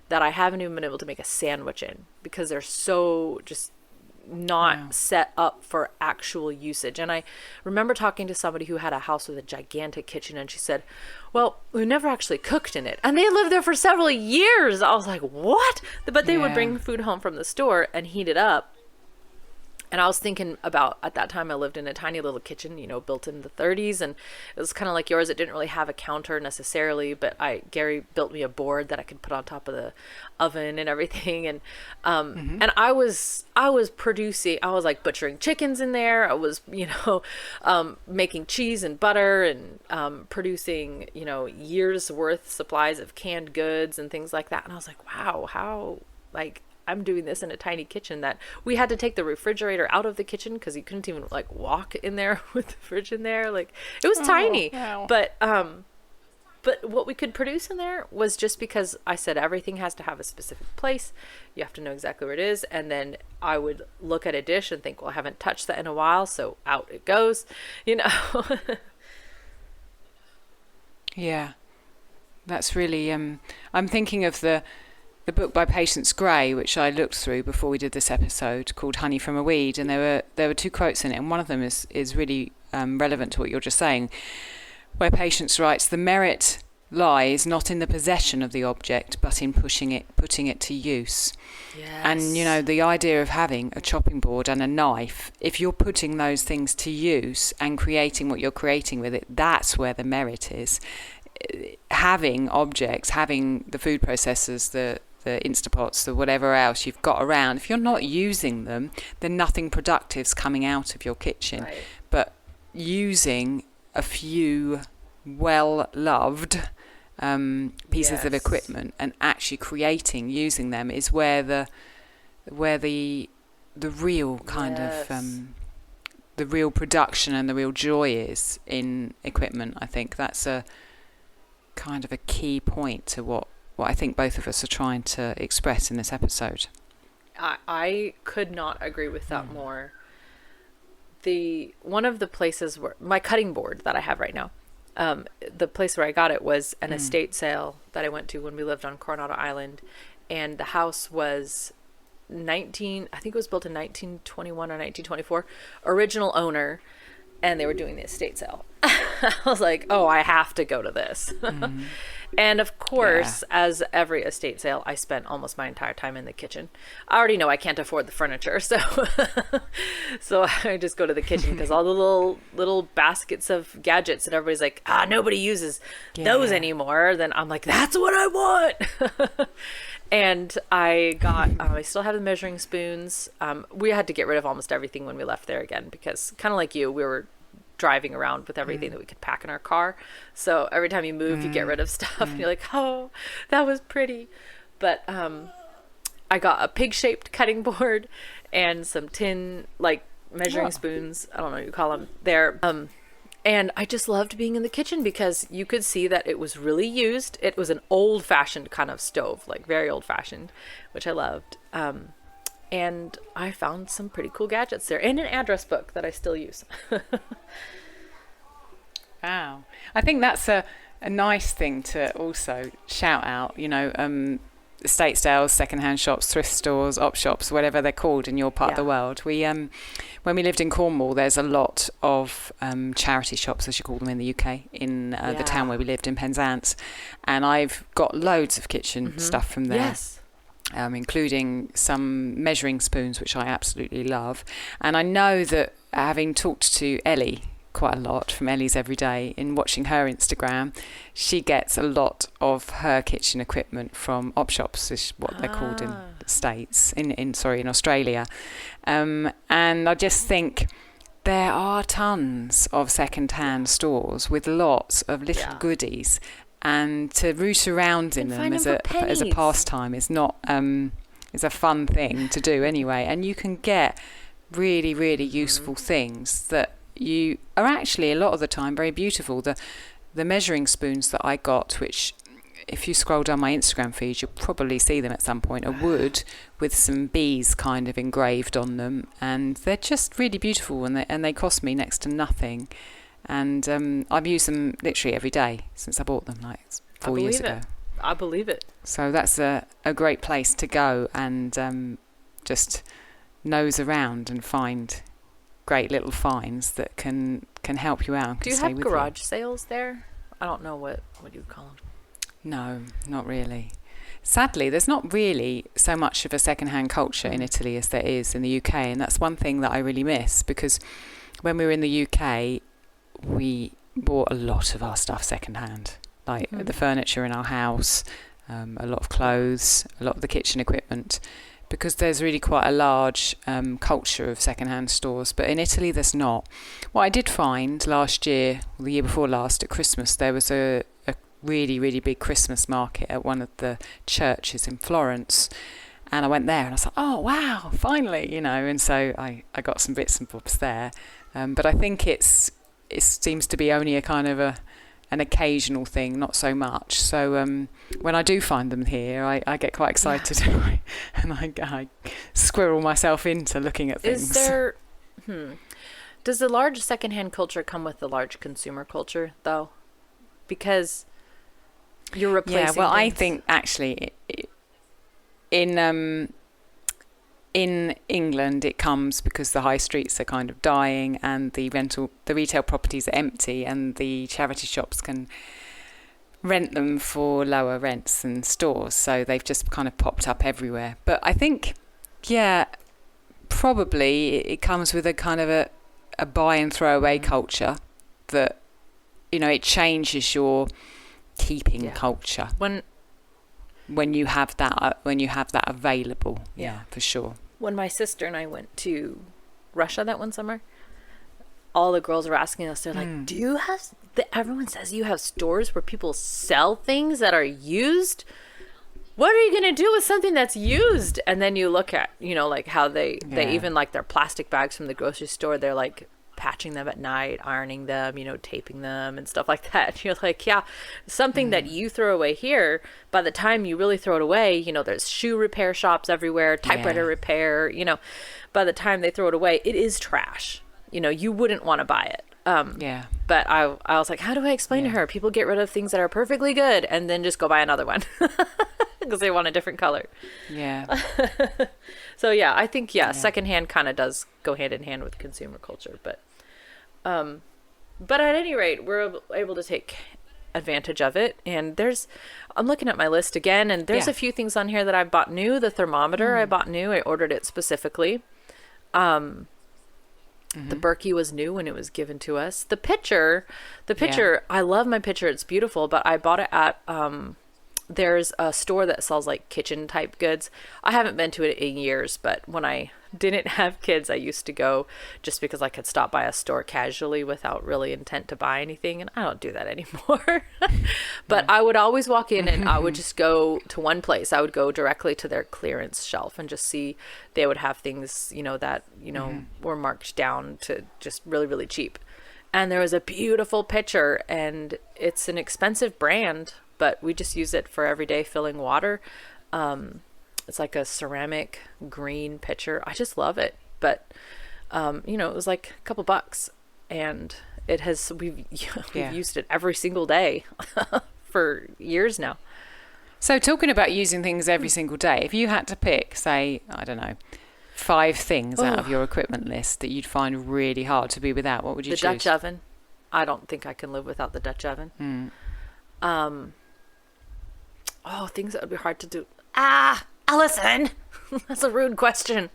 that I haven't even been able to make a sandwich in because they're so just not set up for actual usage. And I remember talking to somebody who had a house with a gigantic kitchen, and she said, well, we never actually cooked in it. And they lived there for several years. I was like, what? But they would bring food home from the store and heat it up. And I was thinking about, at that time, I lived in a tiny little kitchen, you know, built in the 30s. And it was kind of like yours. It didn't really have a counter necessarily, but Gary built me a board that I could put on top of the oven and everything. And and I was producing, I was like butchering chickens in there. I was, making cheese and butter and producing, years worth supplies of canned goods and things like that. And I was like, wow, how, I'm doing this in a tiny kitchen that we had to take the refrigerator out of the kitchen because you couldn't even walk in there with the fridge in there. It was tiny, wow. But what we could produce in there was just because I said everything has to have a specific place. You have to know exactly where it is. And then I would look at a dish and think, well, I haven't touched that in a while. So out it goes, Yeah, that's really, I'm thinking of the book by Patience Gray, which I looked through before we did this episode, called Honey from a Weed, and there were two quotes in it, and one of them is really relevant to what you're just saying, where Patience writes, the merit lies not in the possession of the object, but in putting it to use. Yes. And the idea of having a chopping board and a knife, if you're putting those things to use and creating what you're creating with it, that's where the merit is. Having objects, having the food processors, the Instapots, the whatever else you've got around, if you're not using them, then nothing productive's coming out of your kitchen. Right. But using a few well-loved pieces of equipment and actually using them is where the real kind of the real production and the real joy is in equipment. I think that's a kind of a key point to what I think both of us are trying to express in this episode. I could not agree with that more. One of the places where my cutting board that I have right now, the place where I got it was an estate sale that I went to when we lived on Coronado Island, and the house was I think it was built in 1921 or 1924, original owner, and they were doing the estate sale. I was like, oh, I have to go to this. And of course, as every estate sale, I spent almost my entire time in the kitchen. I already know I can't afford the furniture, so so I just go to the kitchen because all the little baskets of gadgets that everybody's like, nobody uses those anymore. Then I'm like, that's what I want. And I got, I still have the measuring spoons. We had to get rid of almost everything when we left there again because kind of like you, we were driving around with everything that we could pack in our car. So every time you move, you get rid of stuff. And you're like, oh, that was pretty. But I got a pig-shaped cutting board and some tin, like, measuring spoons. I don't know what you call them there. And I just loved being in the kitchen because you could see that it was really used. It was an old-fashioned kind of stove, like very old-fashioned, which I loved. And I found some pretty cool gadgets there and an address book that I still use. Wow. I think that's a nice thing to also shout out, estate sales, secondhand shops, thrift stores, op shops, whatever they're called in your part of the world. We, when we lived in Cornwall, there's a lot of charity shops, as you call them in the UK, in the town where we lived in Penzance. And I've got loads of kitchen stuff from there. Yes. Including some measuring spoons, which I absolutely love. And I know that having talked to Ellie quite a lot from Ellie's Everyday, in watching her Instagram, she gets a lot of her kitchen equipment from op shops, is what they're called in the States, in Australia. And I just think there are tons of second-hand stores with lots of little goodies. And to root around in them as a pastime is not is a fun thing to do anyway. And you can get really, really useful things that you are actually a lot of the time very beautiful. The measuring spoons that I got, which if you scroll down my Instagram feed, you'll probably see them at some point, are wood with some bees kind of engraved on them, and they're just really beautiful, and they cost me next to nothing. And I've used them literally every day since I bought them, like 4 years ago. I believe it. So that's a great place to go and just nose around and find great little finds that can help you out. Do you have garage sales there? I don't know what you would call them. No, not really. Sadly, there's not really so much of a second-hand culture in Italy as there is in the UK, and that's one thing that I really miss, because when we were in the UK, we bought a lot of our stuff second-hand, like the furniture in our house, a lot of clothes, a lot of the kitchen equipment, because there's really quite a large culture of second-hand stores. But in Italy, there's not. What I did find last year, or the year before last, at Christmas, there was a really, really big Christmas market at one of the churches in Florence. And I went there and I was like, oh, wow, finally, and so I got some bits and bobs there. But I think it seems to be only a kind of an occasional thing, not so much. So when I do find them here, I get quite excited and I squirrel myself into looking at things. Does the large secondhand culture come with the large consumer culture, though? Because you're replacing things. I think actually in England it comes because the high streets are kind of dying and the retail properties are empty, and the charity shops can rent them for lower rents than stores, so they've just kind of popped up everywhere. But I think probably it comes with a kind of a buy and throw away culture that it changes your keeping culture when you have that available. Yeah, for sure. When my sister and I went to Russia that one summer, all the girls were asking us, they're like, do you have everyone says you have stores where people sell things that are used? What are you going to do with something that's used? And then you look at like how they even like their plastic bags from the grocery store, they're like patching them at night, ironing them, taping them and stuff like that. You're like, something that you throw away here, by the time you really throw it away, there's shoe repair shops everywhere, typewriter repair, by the time they throw it away, it is trash. You wouldn't want to buy it. But I was like, how do I explain to her? People get rid of things that are perfectly good and then just go buy another one because they want a different color. Yeah. So I think secondhand kind of does go hand in hand with consumer culture, but But at any rate, we're able to take advantage of it. And I'm looking at my list again, and there's a few things on here that I bought new. The thermometer I bought new. I ordered it specifically. The Berkey was new when it was given to us. The pitcher, I love my pitcher. It's beautiful, but I bought it at, there's a store that sells like kitchen type goods. I haven't been to it in years, but when I didn't have kids, I used to go just because I could stop by a store casually without really intent to buy anything. And I don't do that anymore. But I would always walk in and I would just go to one place. I would go directly to their clearance shelf and just see they would have things, that, were marked down to just really, really cheap. And there was a beautiful pitcher, and it's an expensive brand, but we just use it for everyday filling water. It's like a ceramic green pitcher. I just love it. But, it was like a couple bucks, and we've used it every single day for years now. So talking about using things every single day, if you had to pick, say, I don't know, 5 things out of your equipment list that you'd find really hard to be without, what would you choose? The Dutch oven. I don't think I can live without the Dutch oven. Things that would be hard to do. Alison, that's a rude question.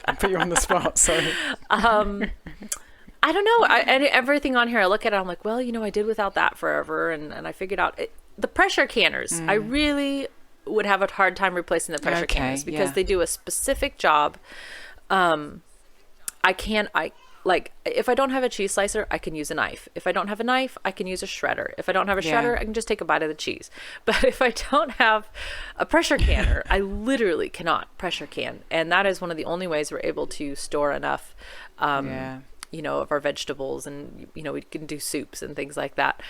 I put you on the spot, sorry. I don't know. Everything on here, I look at it, I'm like, well, I did without that forever, and I figured out the pressure canners. I really would have a hard time replacing the pressure canners because they do a specific job. If I don't have a cheese slicer, I can use a knife. If I don't have a knife, I can use a shredder. If I don't have a shredder, I can just take a bite of the cheese. But if I don't have a pressure canner, I literally cannot pressure can. And that is one of the only ways we're able to store enough, of our vegetables. And, we can do soups and things like that.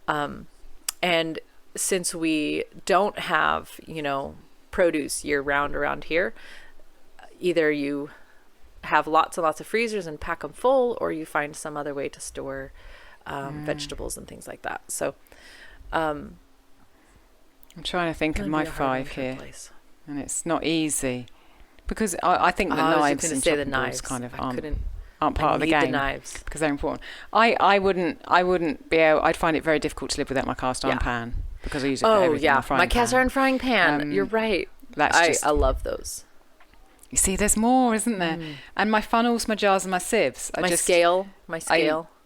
And since we don't have, produce year round around here, either you have lots and lots of freezers and pack them full, or you find some other way to store vegetables and things like that. So I'm trying to think of my 5 here, and it's not easy because I think the knives and chopping boards kind of aren't part of the game because they're important. I wouldn't be able. I'd find it very difficult to live without my cast iron pan because I use it for everything. My cast iron frying pan. You're right. I love those. You see, there's more, isn't there? And my funnels, my jars, and my sieves. My scale.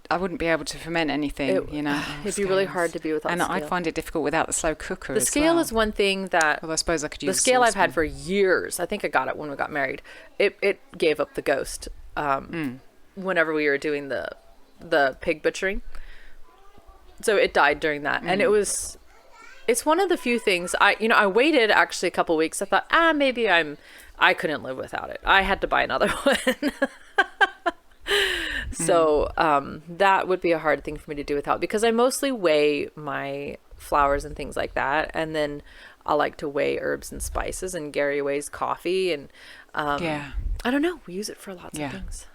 I wouldn't be able to ferment anything, It'd be really hard to be without and scale. I'd find it difficult without the slow cooker The scale is one thing that... Well, I suppose I could use the scale I've had for years. I think I got it when we got married. It gave up the ghost whenever we were doing the pig butchering. So it died during that. And it's one of the few things... I waited actually a couple weeks. I thought, maybe I couldn't live without it. I had to buy another one. So that would be a hard thing for me to do without, because I mostly weigh my flours and things like that. And then I like to weigh herbs and spices, and Gary weighs coffee. And I don't know. We use it for lots of things.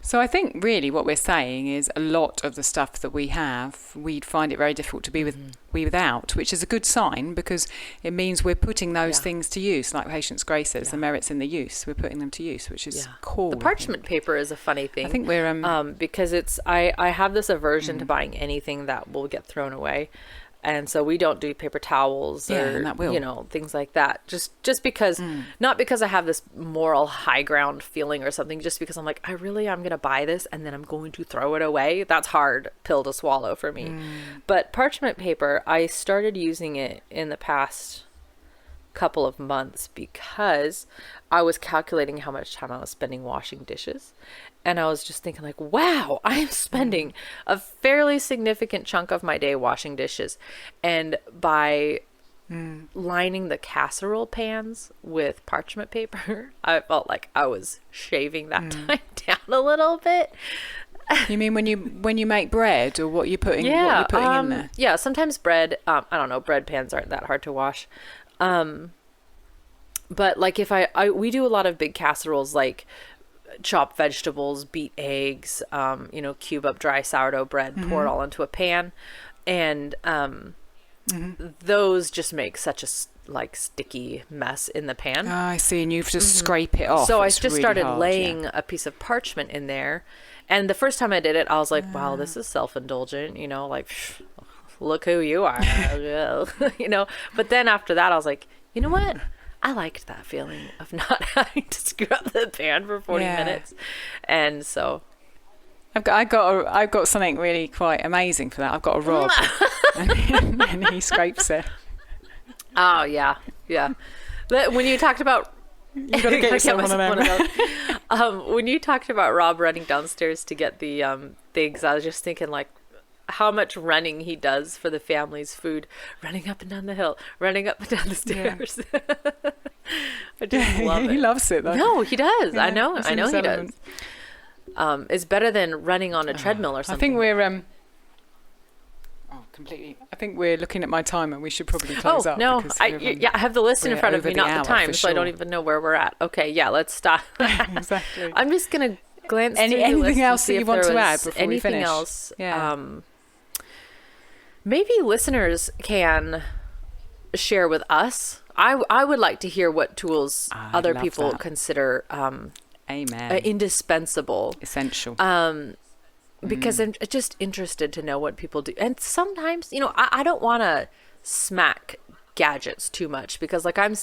So I think really what we're saying is a lot of the stuff that we have, we'd find it very difficult to be without, which is a good sign because it means we're putting those things to use, like Patience Gray says, the merits in the use. We're putting them to use, which is cool. The parchment paper is a funny thing. I think we're... because I have this aversion to buying anything that will get thrown away. And so we don't do paper towels or, things like that. Just because, not because I have this moral high ground feeling or something, just because I'm like, I'm going to buy this and then I'm going to throw it away. That's hard pill to swallow for me. But parchment paper, I started using it in the past couple of months because I was calculating how much time I was spending washing dishes. And I was just thinking like, wow, I am spending a fairly significant chunk of my day washing dishes. And by lining the casserole pans with parchment paper, I felt like I was shaving that time down a little bit. You mean when you make bread, or what you're putting in there? Yeah, sometimes bread, I don't know, bread pans aren't that hard to wash. But like if we do a lot of big casseroles, like chop vegetables, beat eggs, cube up dry sourdough bread, pour it all into a pan. And those just make such like sticky mess in the pan. Oh, I see. And you just scrape it off. So I It's just really started hard, laying a piece of parchment in there. And the first time I did it, I was like, wow, this is self-indulgent, you know, like, look who you are, you know. But then after that, I was like, you know what? I liked that feeling of not having to screw up the pan for 40 minutes. And so I've got something really quite amazing for that. I've got a rod, and he scrapes it. Oh yeah. When you talked about, You got to get yourself one of them. when you talked about Rob running downstairs to get the things, I was just thinking like how much running he does for the family's food, running up and down the hill, running up and down the stairs. Yeah. I just love it. He loves it though. No, he does. Yeah, I know he does. It's better than running on a treadmill or something. I think we're completely. I think we're looking at my timer. We should probably close up. No, I have the list in front of me, not the time, so I don't even know where we're at. Okay, yeah, let's stop. Exactly. I'm just gonna glance through the list anything else and see that you if want there to add was before we finish? anything else. Yeah. Maybe listeners can share with us. I would like to hear what tools other people consider Amen. Indispensable, essential. Because I'm just interested to know what people do. And sometimes, you know, I don't want to smack gadgets too much because like I'm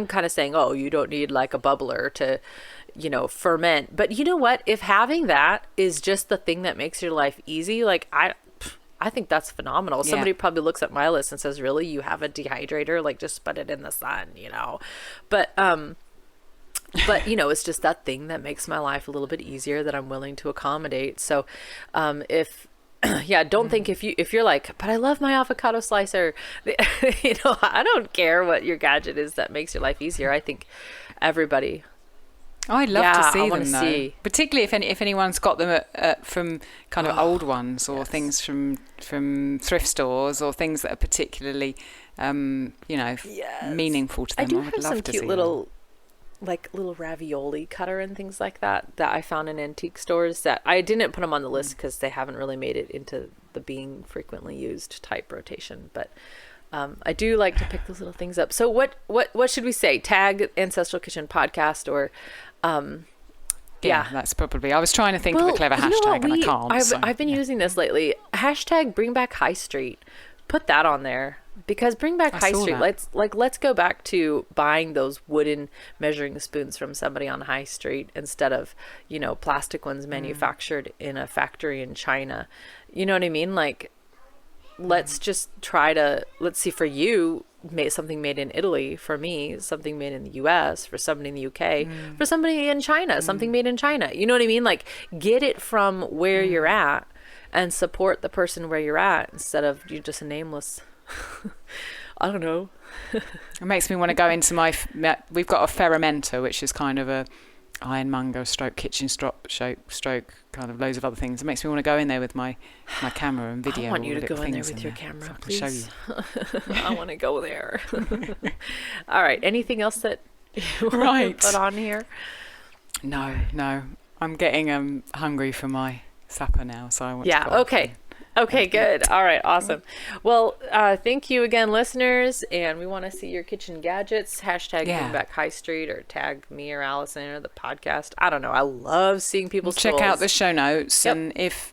kind of saying, oh, you don't need like a bubbler to, you know, ferment. But you know what? If having that is just the thing that makes your life easy, like I think that's phenomenal. Yeah. Somebody probably looks at my list and says, really, you have a dehydrator? Like just put it in the sun, you know? But you know, it's just that thing that makes my life a little bit easier that I'm willing to accommodate. So, don't think if you're like, but I love my avocado slicer, you know, I don't care what your gadget is that makes your life easier. I think everybody. Oh, I'd love to see them though. Particularly if anyone's got them from kind of old ones or things from thrift stores or things that are particularly, meaningful to them. I do have some cute little ravioli cutter and things like that I found in antique stores that I didn't put them on the list because they haven't really made it into the being frequently used type rotation. But I do like to pick those little things up. So what should we say? Tag Ancestral Kitchen Podcast or that's probably. I was trying to think of a clever hashtag and I can't. I've been using this lately. Hashtag Bring Back High Street. Put that on there. Because Bring Back High Street, let's go back to buying those wooden measuring spoons from somebody on High Street instead of, you know, plastic ones manufactured in a factory in China. You know what I mean? Like, let's just let's see, for you, something made in Italy, for me, something made in the US, for somebody in the UK, for somebody in China, something made in China. You know what I mean? Like, get it from where you're at and support the person where you're at instead of you just a nameless... I don't know. It makes me want to go into we've got a fermenter, which is kind of a ironmonger stroke kitchen stroke kind of loads of other things. It makes me want to go in there with my camera and video. I want you to go in there with your camera, please. Show you. I want to go there. All right. Anything else that you want to put on here? No. I'm getting hungry for my supper now, so I want to go okay. Okay, good. All right, awesome. Well, thank you again, listeners, and we want to see your kitchen gadgets. Hashtag Bring Back High Street, or tag me or Alison or the podcast. I don't know. I love seeing people's check out the show notes, and if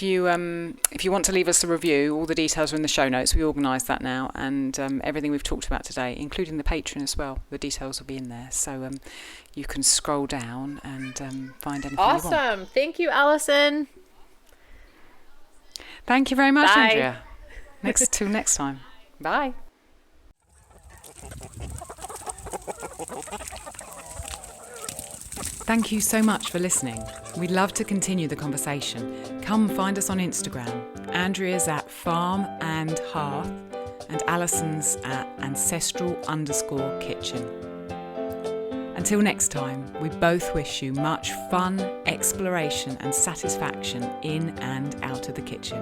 you want to leave us a review, all the details are in the show notes. We organise that now, and everything we've talked about today, including the Patreon as well. The details will be in there, so you can scroll down and find anything you want. Awesome. Thank you, Alison. Thank you very much, Andrea. Till next time. Bye. Thank you so much for listening. We'd love to continue the conversation. Come find us on Instagram. Andrea's at Farm and Hearth and Alison's at Ancestral_Kitchen. Until next time, we both wish you much fun, exploration and satisfaction in and out of the kitchen.